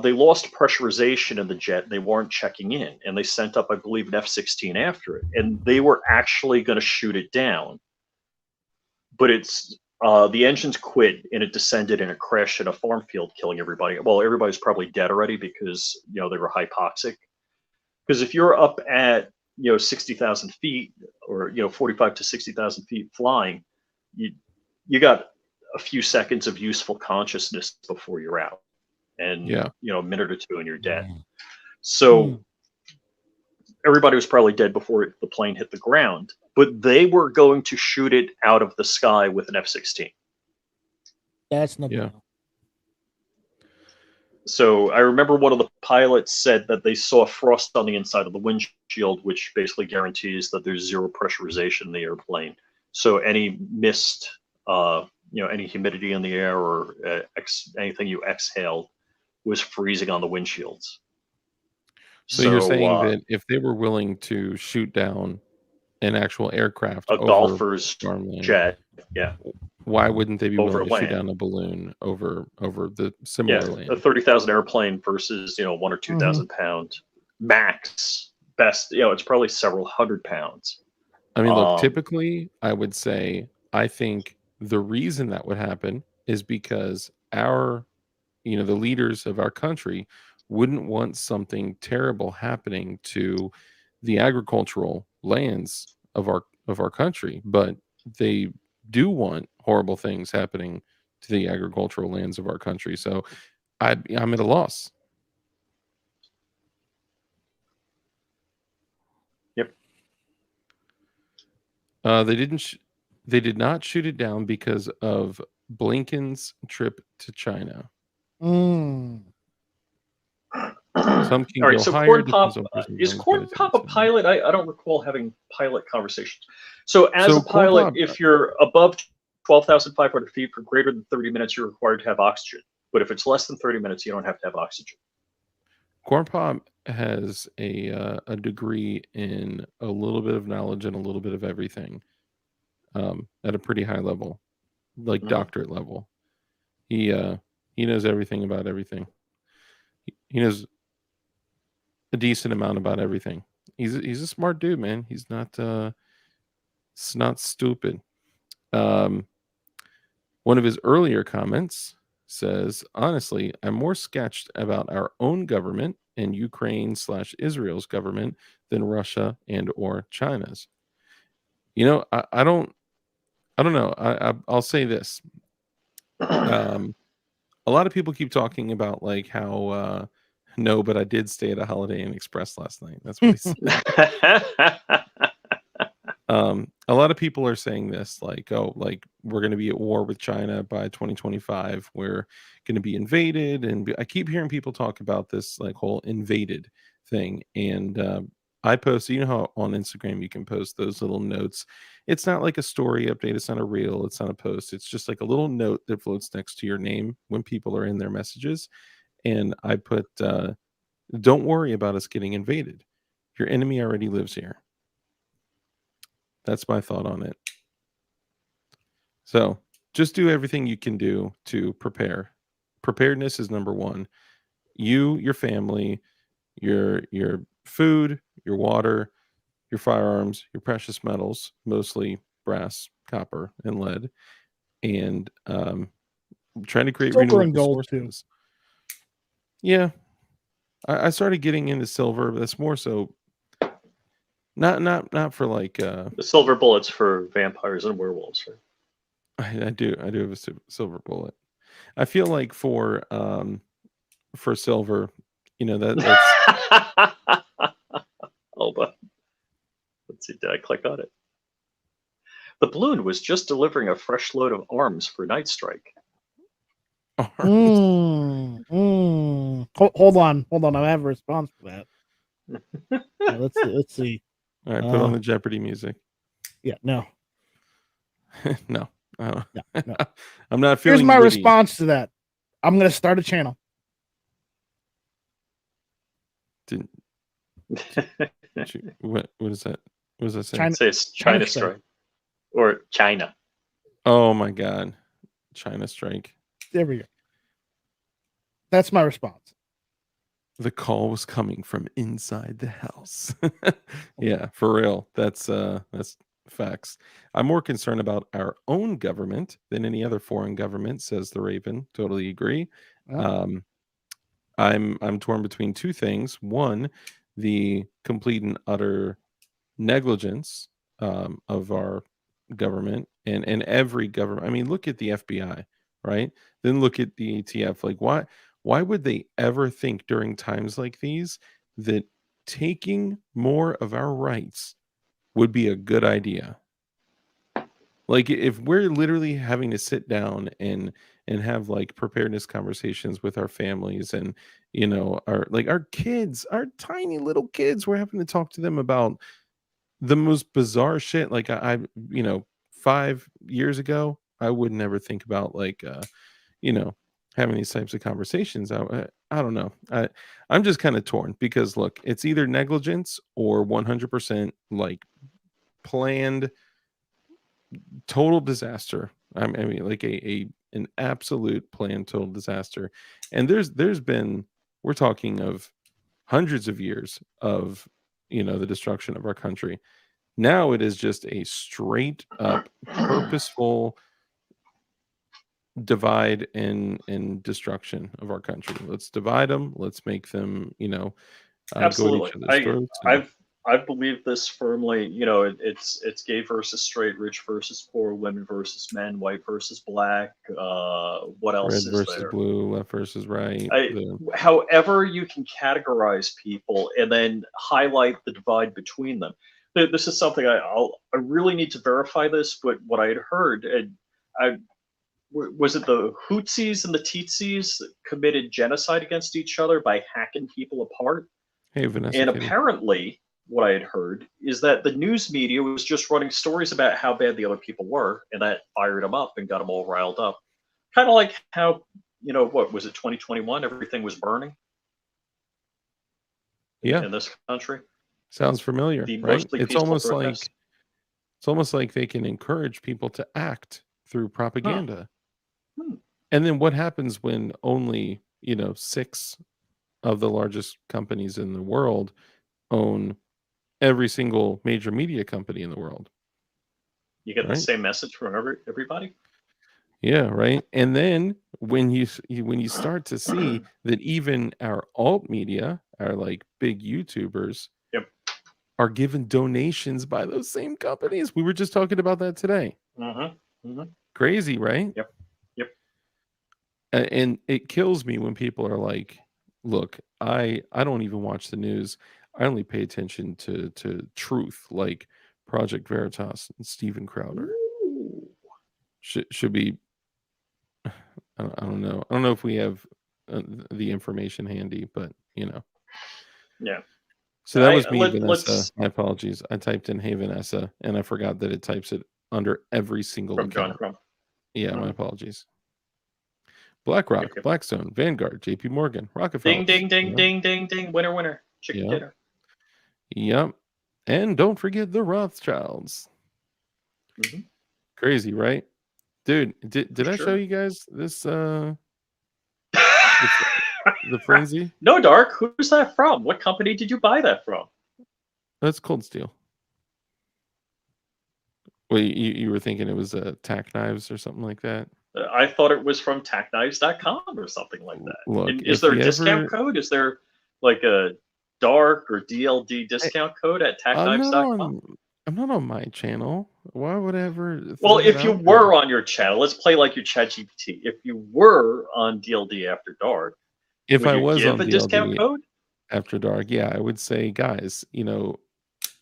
they lost pressurization in the jet. And they weren't checking in, and they sent up, I believe, an F-16 after it, and they were actually going to shoot it down, but the engines quit and it descended and it crashed in a farm field, killing everybody. Well, everybody's probably dead already because they were hypoxic. Because if you're up at 60,000 feet or 45 to 60,000 feet flying, you got a few seconds of useful consciousness before you're out, and a minute or two and you're dead. So everybody was probably dead before the plane hit the ground, but they were going to shoot it out of the sky with an F-16. That's no Yeah. So I remember one of the pilots said that they saw frost on the inside of the windshield, which basically guarantees that there's zero pressurization in the airplane. So any mist, any humidity in the air or anything you exhaled was freezing on the windshields. So you're saying that if they were willing to shoot down an actual aircraft, a golfer's jet, why wouldn't they be over willing to shoot land. down a balloon over the similar land? A 30,000 airplane versus 1,000 or 2,000 pound max best. It's probably several hundred pounds. I mean, look, typically I would say I think the reason that would happen is because the leaders of our country wouldn't want something terrible happening to the agricultural lands of our country, but they do want horrible things happening to the agricultural lands of our country. So I'm at a loss. Yep. They did not shoot it down because of Blinken's trip to China. Some can All right, go so higher. Corn Pop, is Corn Pop a pilot? I don't recall having pilot conversations. So as a pilot, Pop, if you're above 12,500 feet for greater than 30 minutes, you're required to have oxygen. But if it's less than 30 minutes, you don't have to have oxygen. Corn Pop has a degree in a little bit of knowledge and a little bit of everything at a pretty high level, like doctorate level. He knows everything about everything. He knows a decent amount about everything. He's a smart dude, man. He's not stupid. One of his earlier comments says, honestly, I'm more sketched about our own government and Ukraine/Israel's government than Russia and or China's. I don't know. I'll say this. A lot of people keep talking about like how no, but I did stay at a Holiday Inn Express last night. That's what he said. A lot of people are saying this, like, oh, like we're going to be at war with China by 2025. We're going to be invaded, and I keep hearing people talk about this like whole invaded thing. And I post, how on Instagram you can post those little notes. It's not like a story update. It's not a reel. It's not a post. It's just like a little note that floats next to your name when people are in their messages. And I put, "Don't worry about us getting invaded. Your enemy already lives here." That's my thought on it. So just do everything you can do to prepare. Preparedness is number one. You, your family, your food, your water, your firearms, your precious metals, mostly brass, copper, and lead, and trying to create Silver and renewable gold too. sources. Yeah, I started getting into silver, but that's more so not for like The silver bullets for vampires and werewolves, right? I do have a silver bullet. I feel like for silver, that's Oh, but let's see. Did I click on it? The balloon was just delivering a fresh load of arms for Night Strike. Hold on. I have a response for that. Let's see. All right, put on the Jeopardy music. Yeah, no. No. No. I'm not feeling. Here's my witty. response to that. I'm gonna start a channel. What is that? What does that say? China, say it's China Strike or China. Oh my God, China Strike. There we go. That's my response. The call was coming from inside the house. Yeah, for real. That's facts. I'm more concerned about our own government than any other foreign government, says the Raven. Totally agree. Oh. I'm torn between two things. One, the complete and utter negligence of our government and every government. I mean, look at the FBI, right? Then look at the ATF. Like, why would they ever think during times like these that taking more of our rights would be a good idea? Like, if we're literally having to sit down and have like preparedness conversations with our families and our kids, our tiny little kids, we're having to talk to them about the most bizarre shit. Like I 5 years ago, I would never think about like having these types of conversations. I don't know. I'm just kind of torn because look, it's either negligence or 100% like planned total disaster. I mean, like an absolute planned total disaster. And there's been, we're talking of hundreds of years of the destruction of our country. Now it is just a straight up purposeful divide and destruction of our country. Let's divide them. Let's make them, go Absolutely. at each other's throats. I believe this firmly. It's gay versus straight, rich versus poor, women versus men, white versus black. What else Red is versus there? blue, left versus right. However you can categorize people and then highlight the divide between them. This is something I really need to verify this, but what I had heard, and was it the Houthis and the Tutsis that committed genocide against each other by hacking people apart? Hey, Vanessa. And Kitty. apparently, what I had heard is that the news media was just running stories about how bad the other people were, and that fired them up and got them all riled up. Kind of like how, what was it, 2021? Everything was burning. Yeah. In this country. Sounds familiar, right? It's almost like they can encourage people to act through propaganda. And then what happens when only 6 of the largest companies in the world own every single major media company in the world? You get the same message from everybody? Yeah, right. And then when you start to see that even our alt media, our like big YouTubers, Yep. are given donations by those same companies. We were just talking about that today. Mm-hmm. Crazy, right? Yep. Yep. And it kills me when people are like, "Look, I don't even watch the news. I only pay attention to truth, like Project Veritas and Steven Crowder." Ooh. Should be I don't know. I don't know if we have the information handy, but Yeah. So that was me, Vanessa. Let's My apologies. I typed in "Hey Vanessa" and I forgot that it types it under every single from John account. Crump. Yeah, my Mhm. apologies. Yep. BlackRock, Yep. Blackstone, Vanguard, JP Morgan, Ding, Rockefellers. ding, ding, Yep. ding, ding, ding. Winner, winner. Chicken Yep. dinner. Yep. And don't forget the Rothschilds. Mm-hmm. Crazy, right? Dude, For did I show sure. you guys this the the frenzy? No, Dark. Who's that from? What company did you buy that from? That's Cold Steel. Wait, you were thinking it was tack knives or something like that? I thought it was from tackknives.com or something like that. Look, And is if there you a discount ever code? Is there like a dark or DLD discount code at I'm not tackknives.com? on I'm not on my channel. Why would I ever Well, throw that if you out there? were on your channel, let's play like your ChatGPT. If you were on DLD After Dark, If would I you was give on a discount DLD code? After Dark, yeah, I would say, guys,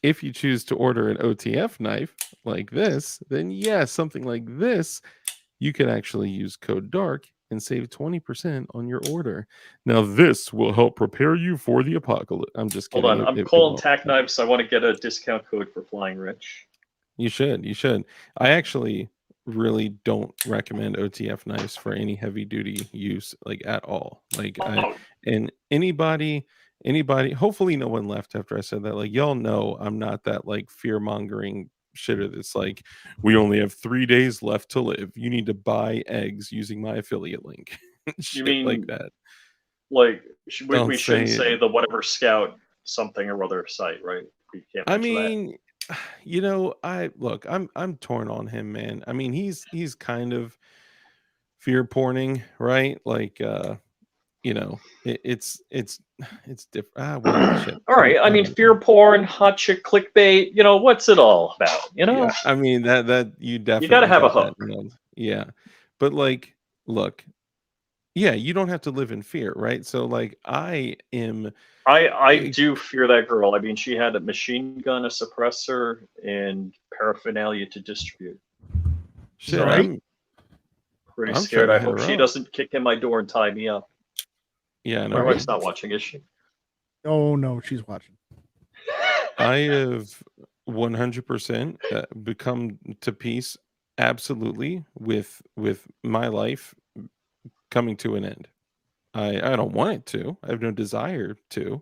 if you choose to order an OTF knife like this, then yeah, something like this, you can actually use code DARK and save 20% on your order. Now, this will help prepare you for the apocalypse. I'm just Hold kidding. on, I'm It calling won't. Tack Knives. I want to get a discount code for Flying Rich. You should. You should. I actually really don't recommend OTF knives for any heavy duty use, like at all. Oh, And anybody, hopefully no one left after I said that. Like, y'all know I'm not that like fear mongering shitter that's like, we only have 3 days left to live. You need to buy eggs using my affiliate link. you Shit like mean that. like Don't we shouldn't say it. say the whatever Scout something or other site, right? We can't I mention that. mean, I'm torn on him, man. I mean, he's kind of fear porning, right? Like it's different. Well, shit. All right. I I mean, don't know. fear porn, hot chick clickbait. What's it all about? Yeah, I mean that you You got to definitely have a got that hook. nailed. Yeah. But like, look, yeah, you don't have to live in fear, right? So like I am I eh, do fear that girl. I mean, she had a machine gun, a suppressor, and paraphernalia to distribute. shit, So I'm Right? pretty I'm trying scared. to I hit hope her she up. doesn't kick in my door and tie me up. Yeah, I know, My right? wife's not watching, is she? Oh no, she's watching. I have 100% become to peace absolutely with my life coming to an end. I don't want it to. I have no desire to.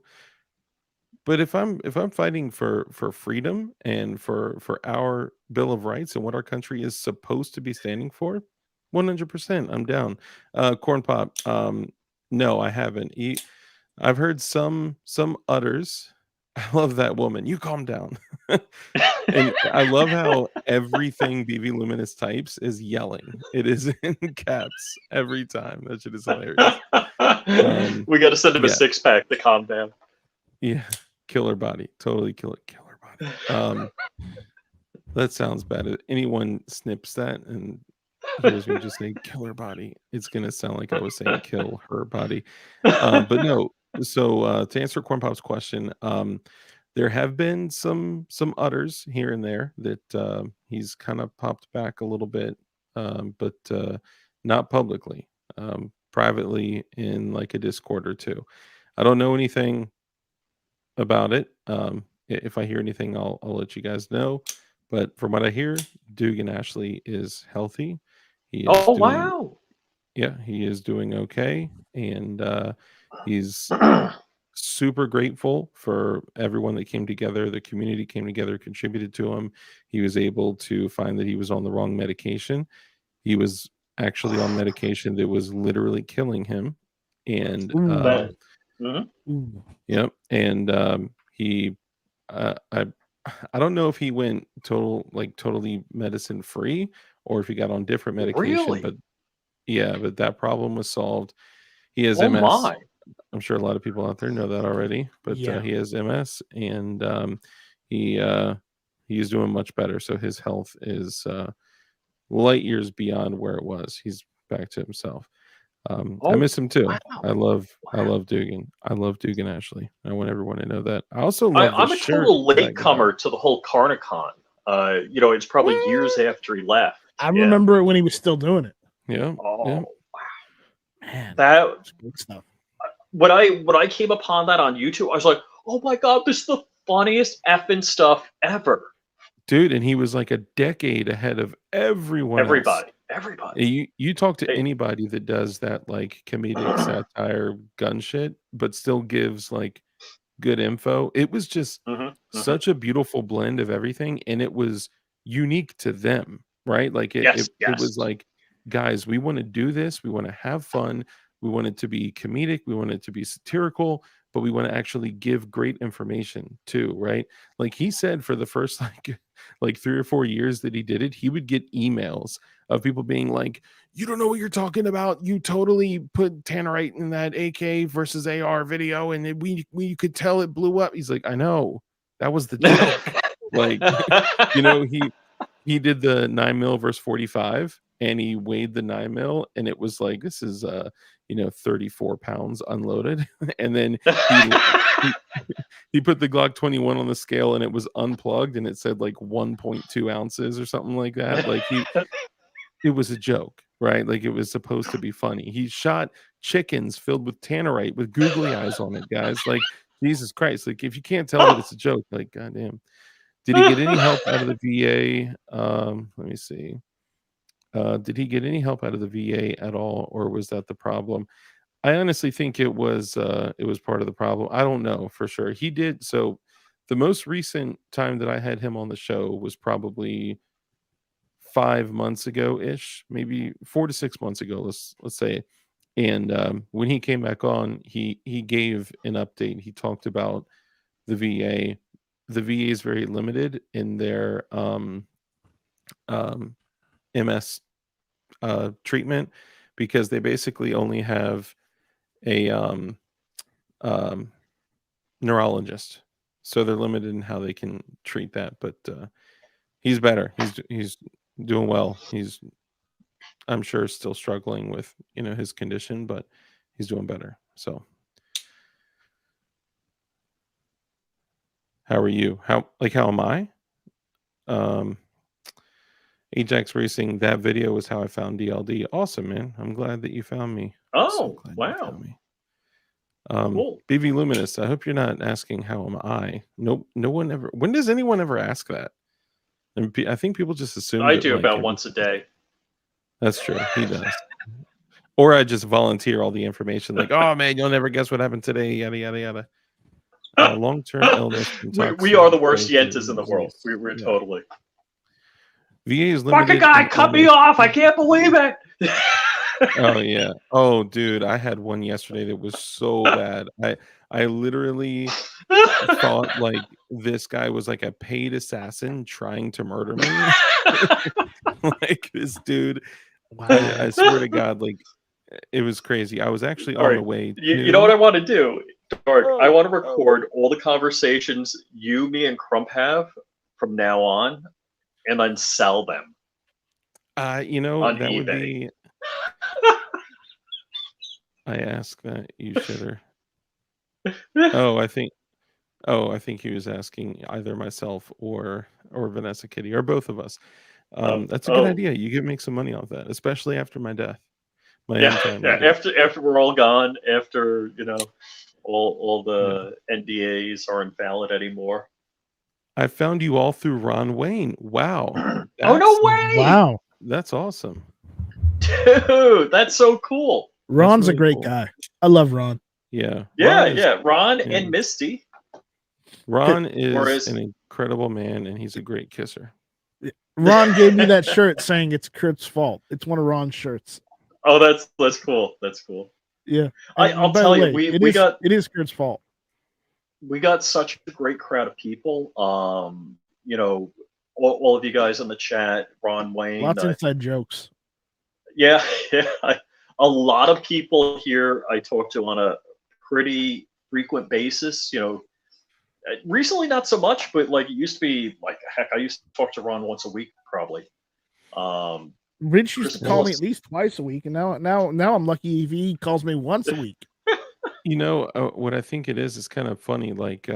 But if I'm fighting for freedom and for our Bill of Rights and what our country is supposed to be standing for, 100% I'm down. Corn Pop, no, I haven't. I've heard some utters. I love that woman. You calm down. And I love how everything BV Luminous types is yelling. It is in caps every time. That shit is hilarious. We got to send him a Yeah, 6-pack to calm down. yeah. Killer body. Totally killer body. That sounds bad. If anyone snips that and hears me just say killer body, it's gonna sound like I was saying kill her body. But no, so to answer Corn Pop's question, there have been some utters here and there that he's kind of popped back a little bit, but not publicly, privately in like a Discord or two. I don't know anything about it. If I hear anything, I'll let you guys know. But from what I hear, Dugan Ashley is healthy. He is Oh, doing wow. Yeah, he is doing okay, and he's super grateful for everyone that came together. The community came together, contributed to him. He was able to find that he was on the wrong medication. He was actually on medication that was literally killing him, and Ooh. That, mhm. Ooh. yep, and he, I don't know if he went totally medicine free or if he got on different medication. Really? But yeah, but that problem was solved. He has Oh MS. my. I'm sure a lot of people out there know that already, but Yeah. he has MS, and he's doing much better. So his health is light years beyond where it was. He's back to himself. I Oh, miss him too. wow. I love Dugan. I love Dugan Ashley. I want everyone to know that. I also love I'm the a shirt total that I got. latecomer to the whole Carnicon. It's probably years after he left. I remember it when he was still doing it. Yeah. Oh, Yeah. Man, that that's good stuff. when I came upon that on YouTube, I was like, oh my god, this is the funniest effing stuff ever. Dude, and he was like a decade ahead of everyone else. Everybody. You talk to Hey. anybody that does that like comedic satire gun shit, but still gives like good info. It was just such a beautiful blend of everything, and it was unique to them, right? Like it was like, guys, we want to do this, we want to have fun, we want it to be comedic, we want it to be satirical, but we want to actually give great information too, right? Like he said, for the first like 3 or 4 years that he did it, he would get emails of people being like, you don't know what you're talking about. You totally put tannerite in that AK versus AR video, and we could tell it blew up. He's like, I know, that was the joke. Like, he did the 9mm versus 45, and he weighed the 9mm, and it was like, this is 34 pounds unloaded, and then he put the Glock 21 on the scale, and it was unplugged, and it said like 1.2 ounces or something like that. Like it was a joke, right? Like it was supposed to be funny. He shot chickens filled with tannerite with googly eyes on it, guys. Like, Jesus Christ. Like, if you can't tell that it's a joke, like, goddamn. Did he get any help out of the VA? Let me see. Did he get any help out of the VA at all, or was that the problem? I honestly think it was part of the problem. I don't know for sure. He did. So the most recent time that I had him on the show was probably 5 months ago ish, maybe 4 to 6 months ago, let's say. And when he came back on, he gave an update. He talked about the VA. The VA is very limited in their MS treatment, because they basically only have a neurologist, so they're limited in how they can treat that. But he's better. He's doing well. He's, I'm sure, still struggling with his condition, but he's doing better. So how are you? How am I? Ajax Racing, that video was how I found DLD. Awesome, man. I'm glad that you found me. Oh, wow. Cool. BV Luminous, I hope you're not asking how am I. Nope. No one ever. When does anyone ever ask that? And I think people just assume I do about once a day. That's true. He does. Or I just volunteer all the information, like, oh man, you'll never guess what happened today, yada yada yada. Long-term illness. We are the worst yentas in the world. We're totally. VA is limited. Fucking guy cut me off. I can't believe it. Oh yeah. Oh dude, I had one yesterday that was so bad. I literally thought like this guy was like a paid assassin trying to murder me. Like this dude. Wow. I swear to God, like it was crazy. I was actually on the way. You know what I want to do, Dork? I want to record all the conversations you, me, and Crump have from now on, and then sell them. On that eBay. Would be. I ask that, you shitter. I think he was asking either myself or Vanessa Kitty or both of us. That's a good idea. You can make some money off that, especially after my death. After we're all gone, after all the NDAs aren't valid anymore. I found you all through Ron Wayne. Wow. Oh no way! Wow, that's awesome, dude. That's so cool. Ron's really a great guy. I love Ron. Yeah. Ron and Misty. Ron is an incredible man, and he's a great kisser. Ron gave me that shirt saying it's Kurt's fault. It's one of Ron's shirts. Oh, that's cool. That's cool. Yeah. I'll tell you, it is Kurt's fault. We got such a great crowd of people. all of you guys in the chat, Ron, Wayne. Lots of inside jokes. Yeah, yeah. A lot of people here I talk to on a pretty frequent basis. Recently not so much, but like it used to be. Like heck, I used to talk to Ron once a week probably. Rich used Chris to call me Willis. at least twice a week, and now I'm lucky if he calls me once a week. What I think it is kind of funny. Like,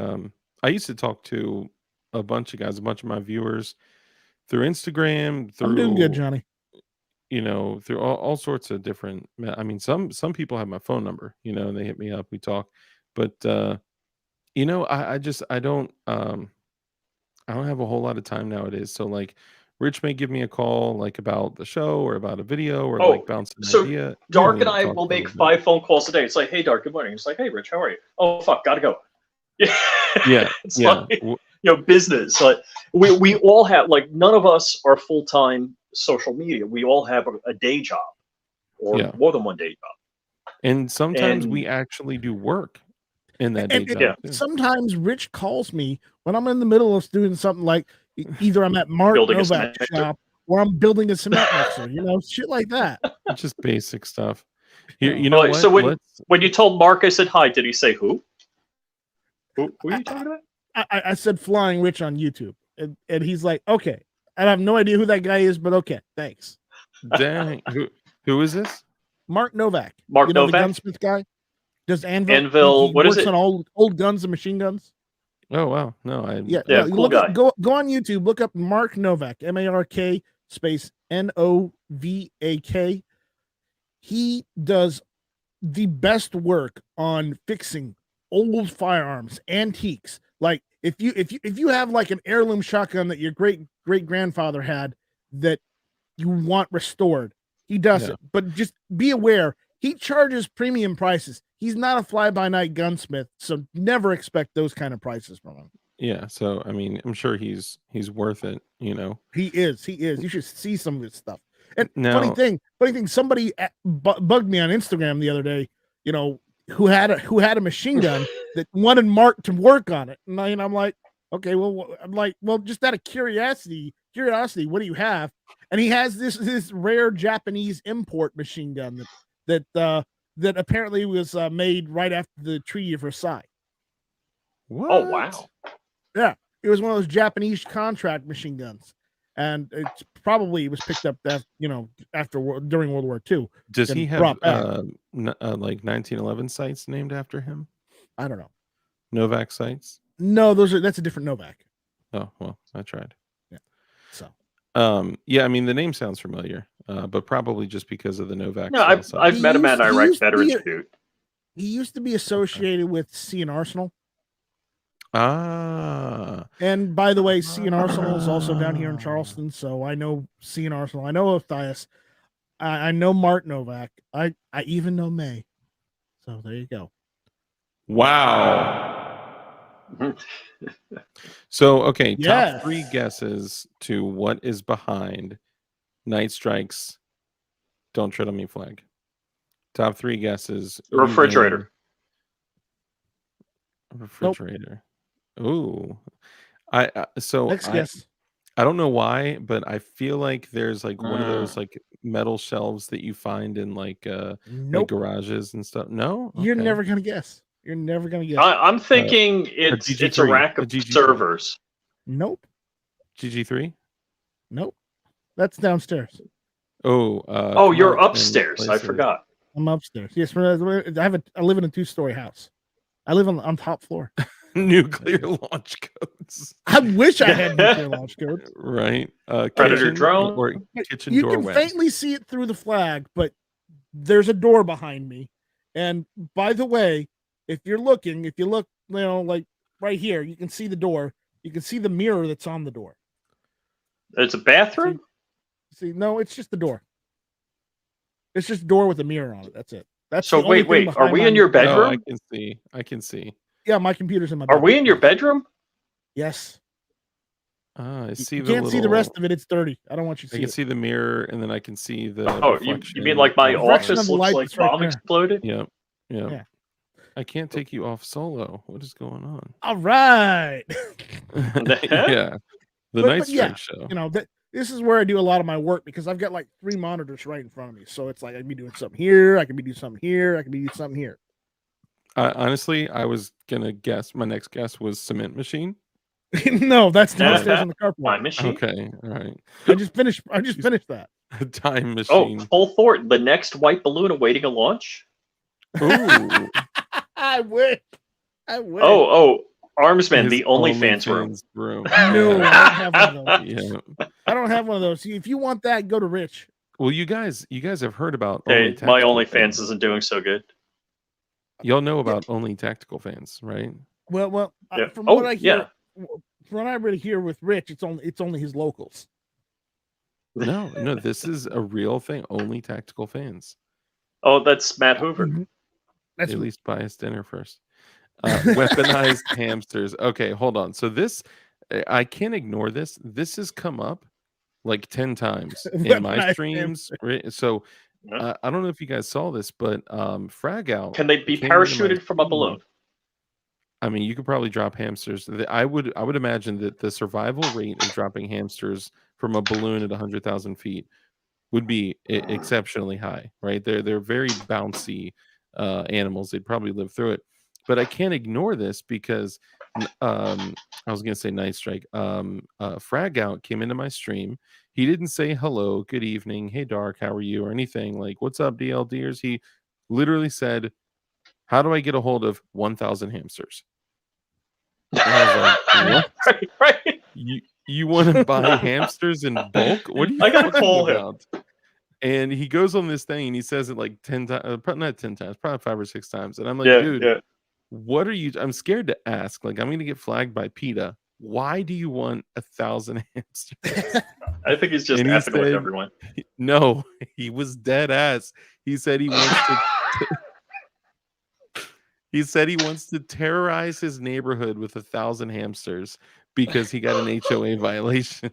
I used to talk to a bunch of guys, a bunch of my viewers through Instagram, I'm doing good, through Johnny. through all sorts of different. I mean, some people have my phone number, and they hit me up, we talk, but I don't have a whole lot of time nowadays. So like, Rich may give me a call like about the show or about a video or like bounce an so idea. Dark and I will make 5 phone calls a day. It's like, hey, Dark, good morning. It's like, hey, Rich, how are you? Oh, fuck, gotta go. Yeah, Yeah, it's yeah. like, business. Like we all have, like, none of us are full time social media. We all have a day job, or Yeah. more than one day job. And sometimes And- we actually do work in that day And job. Yeah. too. sometimes Rich calls me when I'm in the middle of doing something like either I'm at Mark Building a Novak's cement mixer. shop or I'm building a cement mixer, shit like that. Just basic stuff. Here, Yeah. you know Like, what? so when you told Mark I said hi, did he say who? Who are you talking about? I said Flying Rich on YouTube, and he's like, okay. And I have no idea who that guy is, but okay, thanks. Dang, who is this? Mark Novak. Mark the Novak? gunsmith guy. Does Anvil? Anvil, He what is works it? on old guns and machine guns. Oh wow, no, Yeah, Yeah, you cool look guy. up, go on YouTube, look up Mark Novak, MARK space NOVAK. He does the best work on fixing old firearms, antiques. Like if you have like an heirloom shotgun that your great grandfather had that you want restored, he does Yeah. it. But just be aware, he charges premium prices. He's not a fly-by-night gunsmith, so never expect those kind of prices from him. Yeah, so I mean, I'm sure he's worth it. He is. You should see some of his stuff. And Now- funny thing, somebody bugged me on Instagram the other day. Who had a machine gun that wanted Mark to work on it, and I'm like, okay, well, just out of curiosity, what do you have? And he has this rare Japanese import machine gun that apparently was made right after the Treaty of Versailles. What? Oh wow. Yeah, it was one of those Japanese contract machine guns, and it was picked up during World War II. Does and he have brought back. like 1911 sites named after him? I don't know. Novak sites? No, that's a different Novak. Oh well, I tried. So Yeah, I mean the name sounds familiar, but probably just because of the Novak. No, style sites. I've met him at He Iraq used to Veterans be Shoot. he used to be associated with Sea and Arsenal. Ah, And by the way, Sea and Arsenal is also down here in Charleston, so I know Sea and Arsenal. I know Othias. I know Mark Novak. I even know May. So there you go. wow. So okay, Yes. top 3 guesses to what is behind Night Strike's "Don't Tread on Me" flag. Top 3 guesses. The refrigerator. Refrigerator. Ooh. So Next guess. I don't know why, but I feel like there's like one of Mm. those like metal shelves that you find in like Nope. garages and stuff. No, You're Okay. never gonna guess. You're never gonna guess. I'm thinking it's a GG3, rack a of GG3. servers. Nope. GG3. Nope. That's downstairs. Oh, Oh, come you're on and upstairs. I place it. forgot. I'm upstairs. Yes, I live in a 2-story house. I live on top floor. Nuclear launch codes. I wish I had nuclear launch codes. Right. Predator Kitchen drone. or kitchen You doorway. can faintly see it through the flag, but there's a door behind me. And by the way, if you look, like right here, you can see the door. You can see the mirror that's on the door. It's a bathroom. See, no, it's just the door. It's just a door with a mirror on it. That's it. That's So the only wait, thing are behind we my- in your No, bedroom? I can see. I can see. Yeah, my computer's in my Are bedroom. we in your bedroom? Yes. I see You the can't see the rest of it. It's dirty. I don't want you to I see can it. see the mirror, and then I can see the. Oh, you reflection mean like my of- Reflection of office the light looks like that's right bomb there. exploded? Yep. Yep. Yeah. I can't take you off solo. What is going on? All right. Yeah. The But- Night but yeah, Strike show. You know, this is where I do a lot of my work because I've got like 3 monitors right in front of me. So it's like I can be doing something here, I can be doing something here, I can be doing something here. Honestly, I was gonna guess. My next guess was cement machine. No, that's Yeah. downstairs on the Time carport. machine. Okay, all right. I just finished that. Time Oh, machine. full Thornton, the next white balloon awaiting a launch. Ooh, I wish. I wish. Oh, Armsman, his the OnlyFans room. room. No, Yeah. I don't have one of those. Yeah. I don't have one of those. See, if you want that, go to Rich. Well, you guys have heard about Hey, my Tactical OnlyFans Fans. isn't doing so good. Y'all know about Only Tactical Fans, right? Well, Yeah. from Oh, what I hear, yeah. from what I really hear with Rich, it's only his locals. No, this is a real thing. Only Tactical Fans. Oh, that's Matt Hoover. Mhm. That's At least buy us dinner first. Weaponized hamsters. Okay, hold on. So this, I can't ignore this. This has come up like 10 times in my Weaponized streams. Right? So Yeah. I don't know if you guys saw this, but Frag Out. Can they be came into my parachuted from a stream. balloon? I mean, you could probably drop hamsters. I would imagine that the survival rate of dropping hamsters from a balloon at 100,000 feet would be exceptionally high, right? They're very bouncy animals. They'd probably live through it. But I can't ignore this because I was gonna say Night Strike. Frag Out came into my stream. He didn't say hello, good evening, hey Dark, how are you, or anything like what's up, DLDers. He literally said, how do I get a hold of 1,000 hamsters? And I was like, what? right. You want to buy hamsters in bulk? What are you I gotta talking call him. about? And he goes on this thing and he says it like 10 times, not 10 times, probably 5 or 6 times. And I'm like, dude, Yeah. what are you? I'm scared to ask. Like, I'm going to get flagged by PETA. Why do you want 1,000 hamsters? I think he's just And he effing with said- everyone. No, he was dead ass. He said he wants to. He said he wants to terrorize his neighborhood with 1,000 hamsters because he got an HOA violation.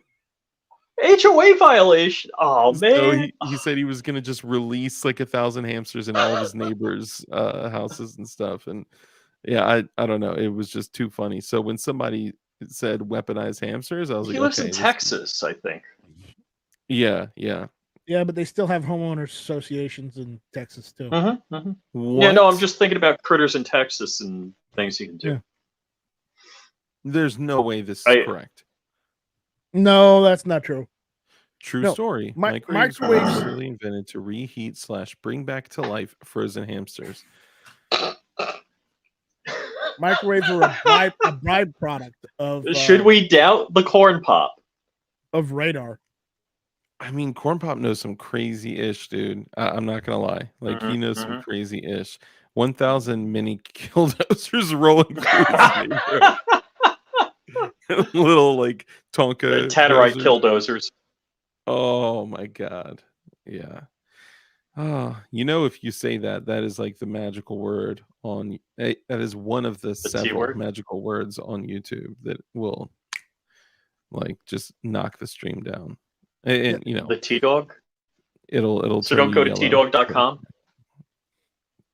HOA violation. Oh man. So he said he was gonna just release like 1,000 hamsters in all of his neighbors' houses and stuff. And yeah, I don't know. It was just too funny. So when somebody said weaponized hamsters, I was He like, lives okay, in Texas, I think. Yeah. Yeah, but they still have homeowners associations in Texas too. Mm-hmm, mm-hmm. What? Yeah, no, I'm just thinking about critters in Texas and things you can do. Yeah. There's no way this is I- correct. No, that's not true. True No, story. microwaves- were literally invented to reheat / bring back to life frozen hamsters. Microwaves are a byproduct of Should we doubt the corn pop? of radar. I mean, Corn Pop knows some crazy ish, dude. I'm not gonna lie. Like he Mhm, knows some mhm. crazy ish. 1,000 mini killdozers rolling through his neighborhood. Little like Tonka Tannerite dozers. killdozers. Oh my god. Yeah. Oh, if you say that, that is like the magical word on that is one of the several T-word? magical words on YouTube that will like just knock the stream down. And The T-Dog. it'll So turn don't go to you yellow. tdog.com.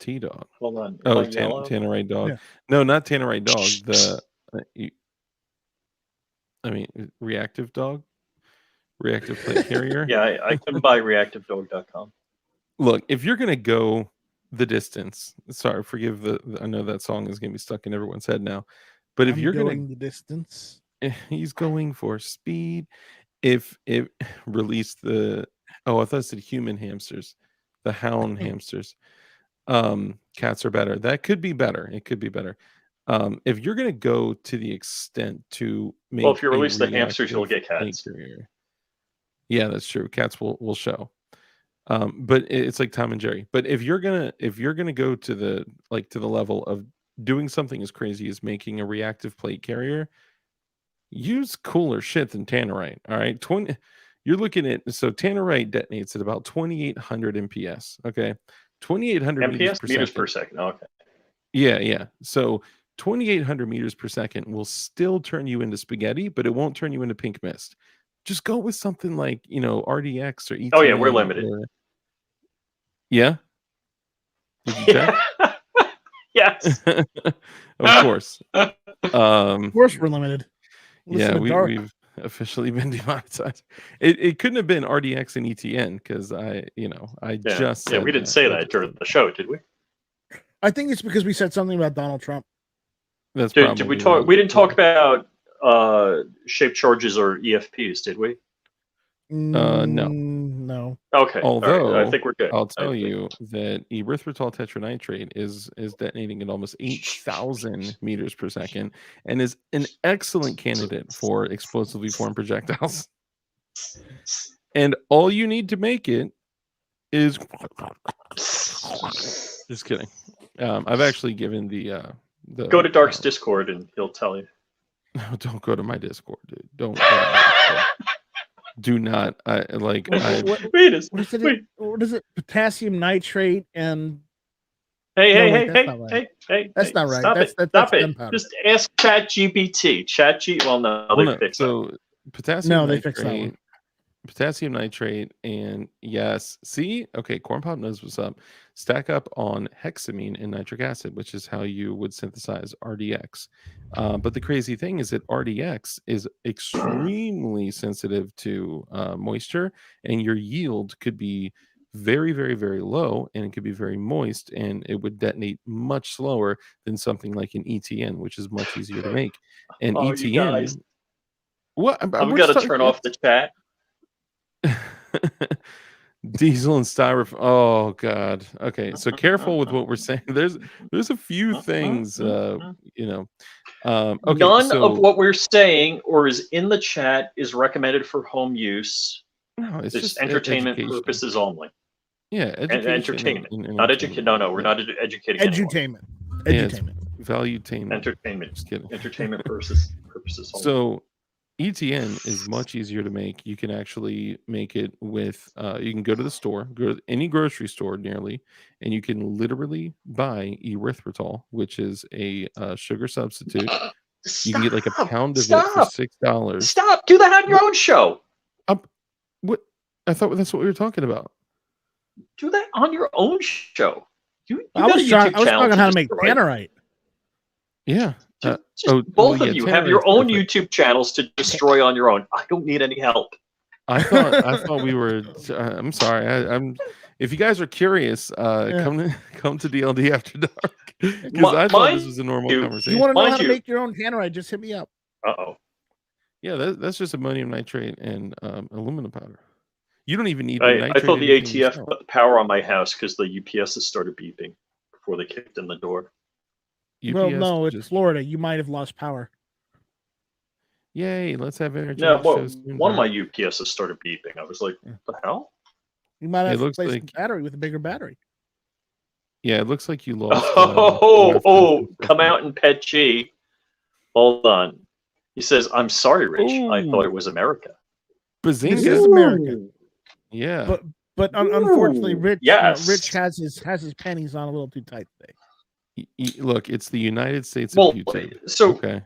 T-Dog. Hold on. Oh, Am I yellow? Tannerite dog. Yeah. No, not Tannerite dog. Reactive dog, reactive plate carrier. Yeah, I can buy reactivedog.com. Look, if you're gonna go the distance, sorry, forgive I know that song is gonna be stuck in everyone's head now, but if I'm you're going the distance. he's going for speed. If it released I thought it said human hamsters, the hound hamsters. Cats are better. That could be better. It could be better. If you're gonna go to the extent to make Well, if you a release the hamsters, you'll get reactive cats. plate carrier- Yeah, that's true. Cats will show. But it's like Tom and Jerry. But if you're gonna go to the level of doing something as crazy as making a reactive plate carrier, use cooler shit than Tannerite. All right, you're looking at Tannerite detonates at about 2,800 MPS. Okay, 2,800 MPS? Meters per second. second. Okay. Yeah. So 2,800 meters per second will still turn you into spaghetti, but it won't turn you into pink mist. Just go with something like RDX or ETN. Oh, yeah, we're limited. Yeah. Did you check? Yes. Of course. Of course, we're limited. Listen Yeah, to Dark. officially been demonetized. It couldn't have been RDX and ETN because I just said we didn't say that during the show, did we? I think it's because we said something about Donald Trump. That's Did we talk? right. We didn't talk about shape charges or EFPs, did we? No. Okay. Although right. I think we're good. I'll tell you that erythritol tetranitrate is detonating at almost 8,000 meters per second and is an excellent candidate for explosively formed projectiles. And all you need to make it is just kidding. I've actually given the go to Dark's Discord and he'll tell you. No, don't go to my Discord, dude. Don't go to my Discord. Do not. What is it? Potassium nitrate and. Hey! That's not right. Stop that's it! gunpowder. Just ask ChatGPT. Well, no, they fixed so potassium. No, nitrate, they fixed that one. Potassium nitrate and yes, see, okay, Corn Pop knows what's up. Stack up on hexamine and nitric acid, which is how you would synthesize RDX. But the crazy thing is that RDX is extremely sensitive to moisture, and your yield could be very, very, very low, and it could be very moist, and it would detonate much slower than something like an ETN, which is much easier to make. And ETN, you guys. What? I'm gonna turn off the chat. Diesel and styrofoam. Oh god. Okay, so careful with what we're saying. There's a few things, Okay, none of what we're saying or is in the chat is recommended for home use. No, it's just entertainment education. purposes only. Yeah, entertainment. Not education. No, we're not educating. Edutainment. Edutainment. Valuetainment. Entertainment. Just kidding. Entertainment purposes only. So ETN is much easier to make. You can actually make it with, you can go to the store, go to any grocery store nearly, and you can literally buy erythritol, which is a sugar substitute. You can get like a pound of it for $6. Stop! Do that on your own show. What? I thought that's what we were talking about. Do that on your own show. I was talking how to make tannerite. Yeah. Both of you have your own YouTube channels to destroy on your own. I don't need any help. I thought we were. I'm sorry. I'm. If you guys are curious, come to DLD After Dark because I thought this was a normal conversation. You want to know how to make your own tannerite? Just hit me up. Yeah, that's just ammonium nitrate and aluminum powder. You don't even need. I thought the ATF put power on my house because the UPSs started beeping before they kicked in the door. Well, no, it's Florida. You might have lost power. Yay, let's have energy. Yeah, well, one of my UPSs started beeping. I was like, what the hell? You might have replaced the battery with a bigger battery. Yeah, it looks like you lost. Come out and pet G. Hold on. He says, I'm sorry, Rich. I thought it was America. Bazinga. This is America. Yeah. But unfortunately, Rich yes. has his panties on a little too tight today. Look, it's the United States of YouTube. So okay.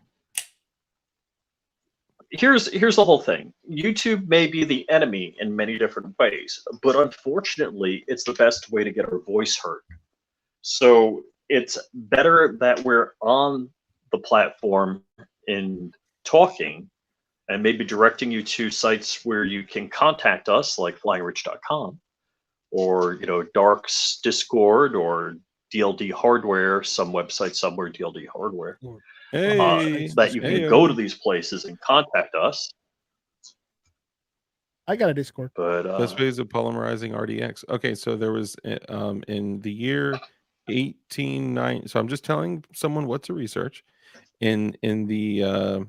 Here's the whole thing. YouTube may be the enemy in many different ways, but unfortunately, it's the best way to get our voice heard. So it's better that we're on the platform in talking and maybe directing you to sites where you can contact us, like flyingrich.com, or Dark's Discord, or DLD Hardware, some website somewhere, DLD Hardware. That you can go to these places and contact us. I got a Discord. But best ways of polymerizing RDX. Okay, so there was in the year 1890. So I'm just telling someone what to research. In the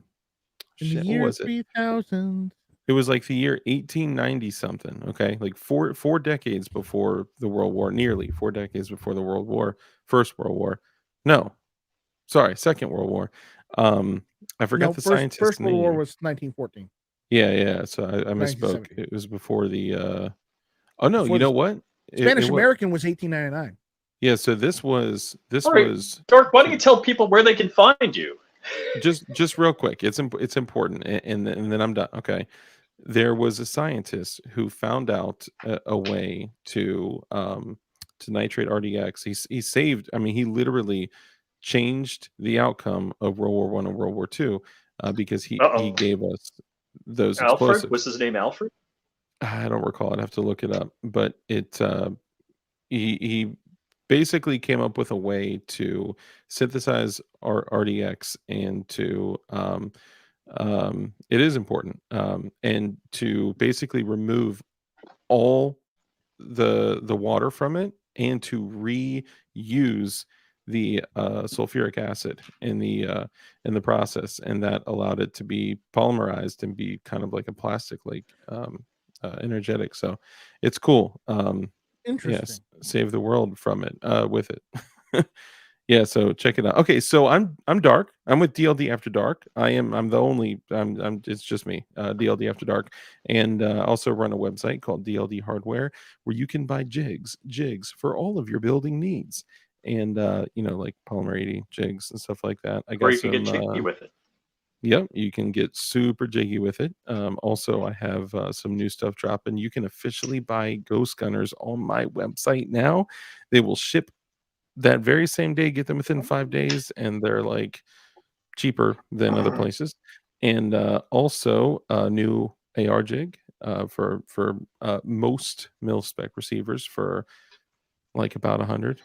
year 3000. It was like the year 1890 something. Okay, like four decades before the World War, nearly 4 decades before the First World War. No, sorry, Second World War. I forgot the scientist. First World War was 1914. Yeah. So I misspoke. It was before the. Oh no! You know what? Spanish American was 1899. Yeah. So this was Dark. Why don't you tell people where they can find you? Just real quick. It's important, and then I'm done. Okay. There was a scientist who found out a way to nitrate RDX. He saved. I mean, he literally changed the outcome of World War I and World War II because he gave us those Alfred? explosives. Was his name Alfred? I don't recall. I'd have to look it up, but he basically came up with a way to synthesize RDX and to it is important and to basically remove all the water from it and to reuse the sulfuric acid in the process, and that allowed it to be polymerized and be kind of like a plastic, like energetic. So it's cool. Yes, Interesting. save the world from it with it. Yeah, so check it out. Okay, so I'm Dark. I'm with DLD After Dark. I'm the only I'm it's just me, DLD After Dark, and also run a website called DLD Hardware where you can buy jigs for all of your building needs, and like polymer 80 jigs and stuff like that. I Or got you can get some. jiggy with it. Yep, you can get super jiggy with it. Also, I have some new stuff dropping. You can officially buy Ghost Gunners on my website now. They will ship that very same day, get them within 5 days, and they're like cheaper than other places. And also a new AR jig for most mil spec receivers for like about $100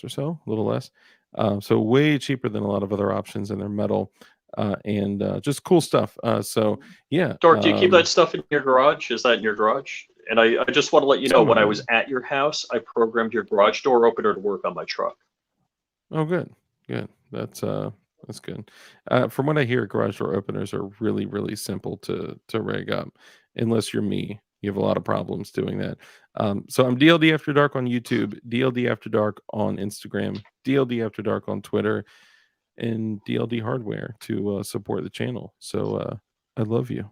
or so, a little less. So way cheaper than a lot of other options, and they're metal and just cool stuff. So yeah, Dork, do you keep that stuff in your garage? Is that in your garage? And I just want to let you know, some when of I it. was at your house, I programmed your garage door opener to work on my truck. Oh, good. That's good. From what I hear, garage door openers are really, really simple to rig up. Unless you're me, you have a lot of problems doing that. So I'm DLD After Dark on YouTube, DLD After Dark on Instagram, DLD After Dark on Twitter, and DLD Hardware to support the channel. So I love you.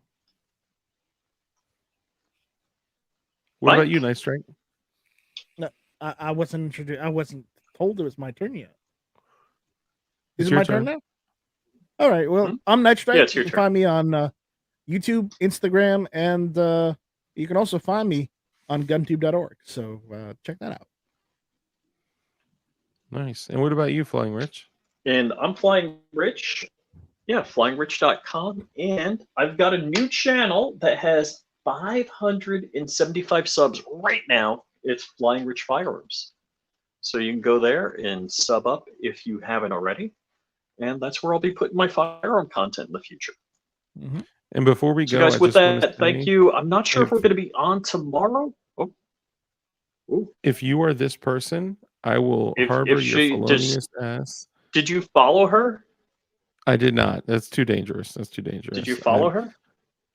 What about Mike? you, Nice Strike? No, I wasn't introduced. I wasn't told it was my turn yet. It's Is it your my turn turn. now? All right. Well, Hmm? I'm Night Strike. Yeah, it's You your can turn. find me on YouTube, Instagram, and you can also find me on guntube.org. So check that out. Nice. And what about you, Flying Rich? And I'm Flying Rich. Yeah, flyingrich.com. And I've got a new channel that has 575 subs right now. It's Flying Rich Firearms. So you can go there and sub up if you haven't already. And that's where I'll be putting my firearm content in the future. Mm-hmm. And before we So, go, guys, I with just want to that, thank say, you. I'm not sure if if we're going to be on tomorrow. Oh, ooh. if you are this person, I will harbor If your she felonious ass. did you follow her? I did not. That's too dangerous. That's too Did dangerous. you follow her?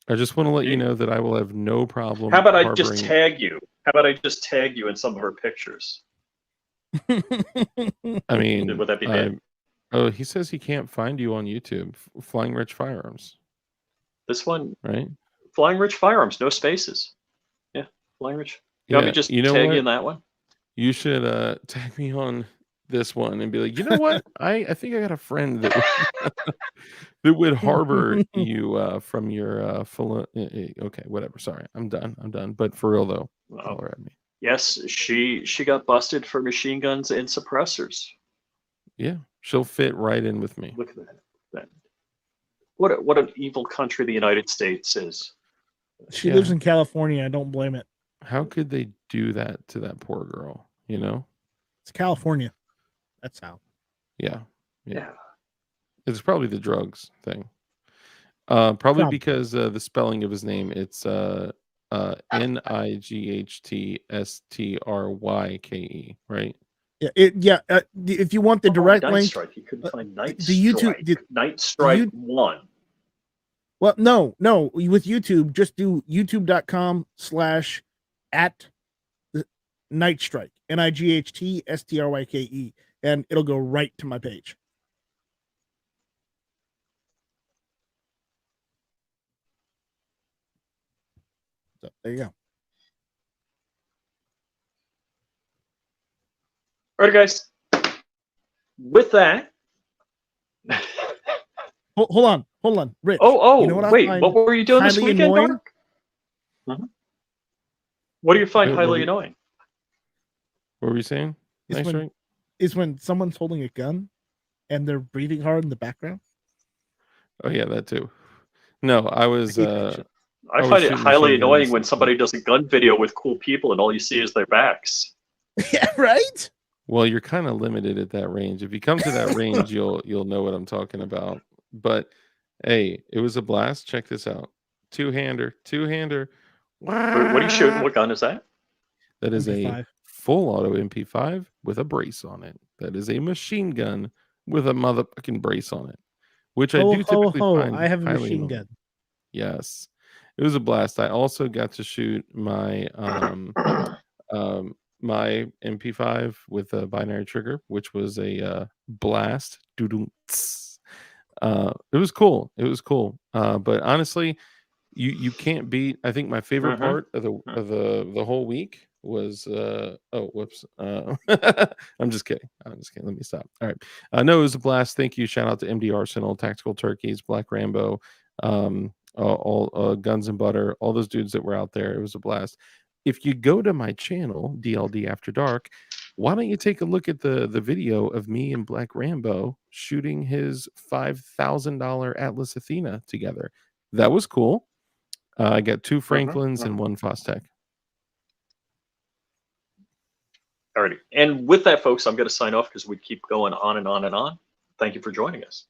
I just want to let you You- know that I will have no problem How about I just harboring. tag you? How about I just tag you in some of her pictures? I mean, Would that be bad? oh, he says he can't find you on YouTube. Flying Rich Firearms, This one, right? Flying Rich Firearms, no spaces. Yeah, Flying Rich. You want me Yeah. to just You know tag what? you in that one? You should tag me on this one and be like, you know what? I think I got a friend that would that would harbor you from your okay, whatever. Sorry, I'm done. But for real though, holler at me. Yes, she got busted for machine guns and suppressors. Yeah, she'll fit right in with me. Look at that. What an evil country the United States is. She Yeah. lives in California. I don't blame it. How could they do that to that poor girl? You know? It's California. That's how. Yeah. Yeah. It's probably the drugs thing. Probably Probably. because the spelling of his name, it's NIGHTSTRYKE, right? Yeah. If you want the direct Night link, Strike. You couldn't find Night the YouTube- Strike. Night Strike 1. well, no. With YouTube, just do youtube.com/@ Night Strike, NIGHTSTRYKE, and it'll go right to my page. So there you go. All right, guys. With that. Hold on, Rich. Oh, you know what wait. I find What were you doing this highly weekend, annoying? Dark? What do you find Wait, highly annoying? What were you saying? Is Nice, when- right? Is when someone's holding a gun and they're breathing hard in the background. Oh yeah, that too. No, I was. I hate that shit. I was find it shooting highly machine annoying guns. when somebody does a gun video with cool people and all you see is their backs. Yeah, right. Well, you're kind of limited at that range. If you come to that range, you'll know what I'm talking about. But hey, it was a blast. Check this out. Two-hander. What are you shooting? What gun is that? That is a MP5. full auto MP5 with a brace on it. That is a machine gun with a motherfucking brace on it, which I do typically find I have a highly machine annoying. gun. Yes, it was a blast. I also got to shoot my my MP5 with a binary trigger, which was a blast. It was cool. It was cool. But honestly, you can't beat. I think my favorite part of the whole week was oh whoops. I'm just kidding. I'm just kidding. Let me stop. All right. No, it was a blast. Thank you. Shout out to MD Arsenal, Tactical Turkeys, Black Rambo, all Guns and Butter, all those dudes that were out there. It was a blast. If you go to my channel, DLD After Dark, why don't you take a look at the video of me and Black Rambo shooting his $5,000 Atlas Athena together? That was cool. I got 2 Franklins and 1 Fostech. Alrighty. And with that, folks, I'm going to sign off because we keep going on and on and on. Thank you for joining us.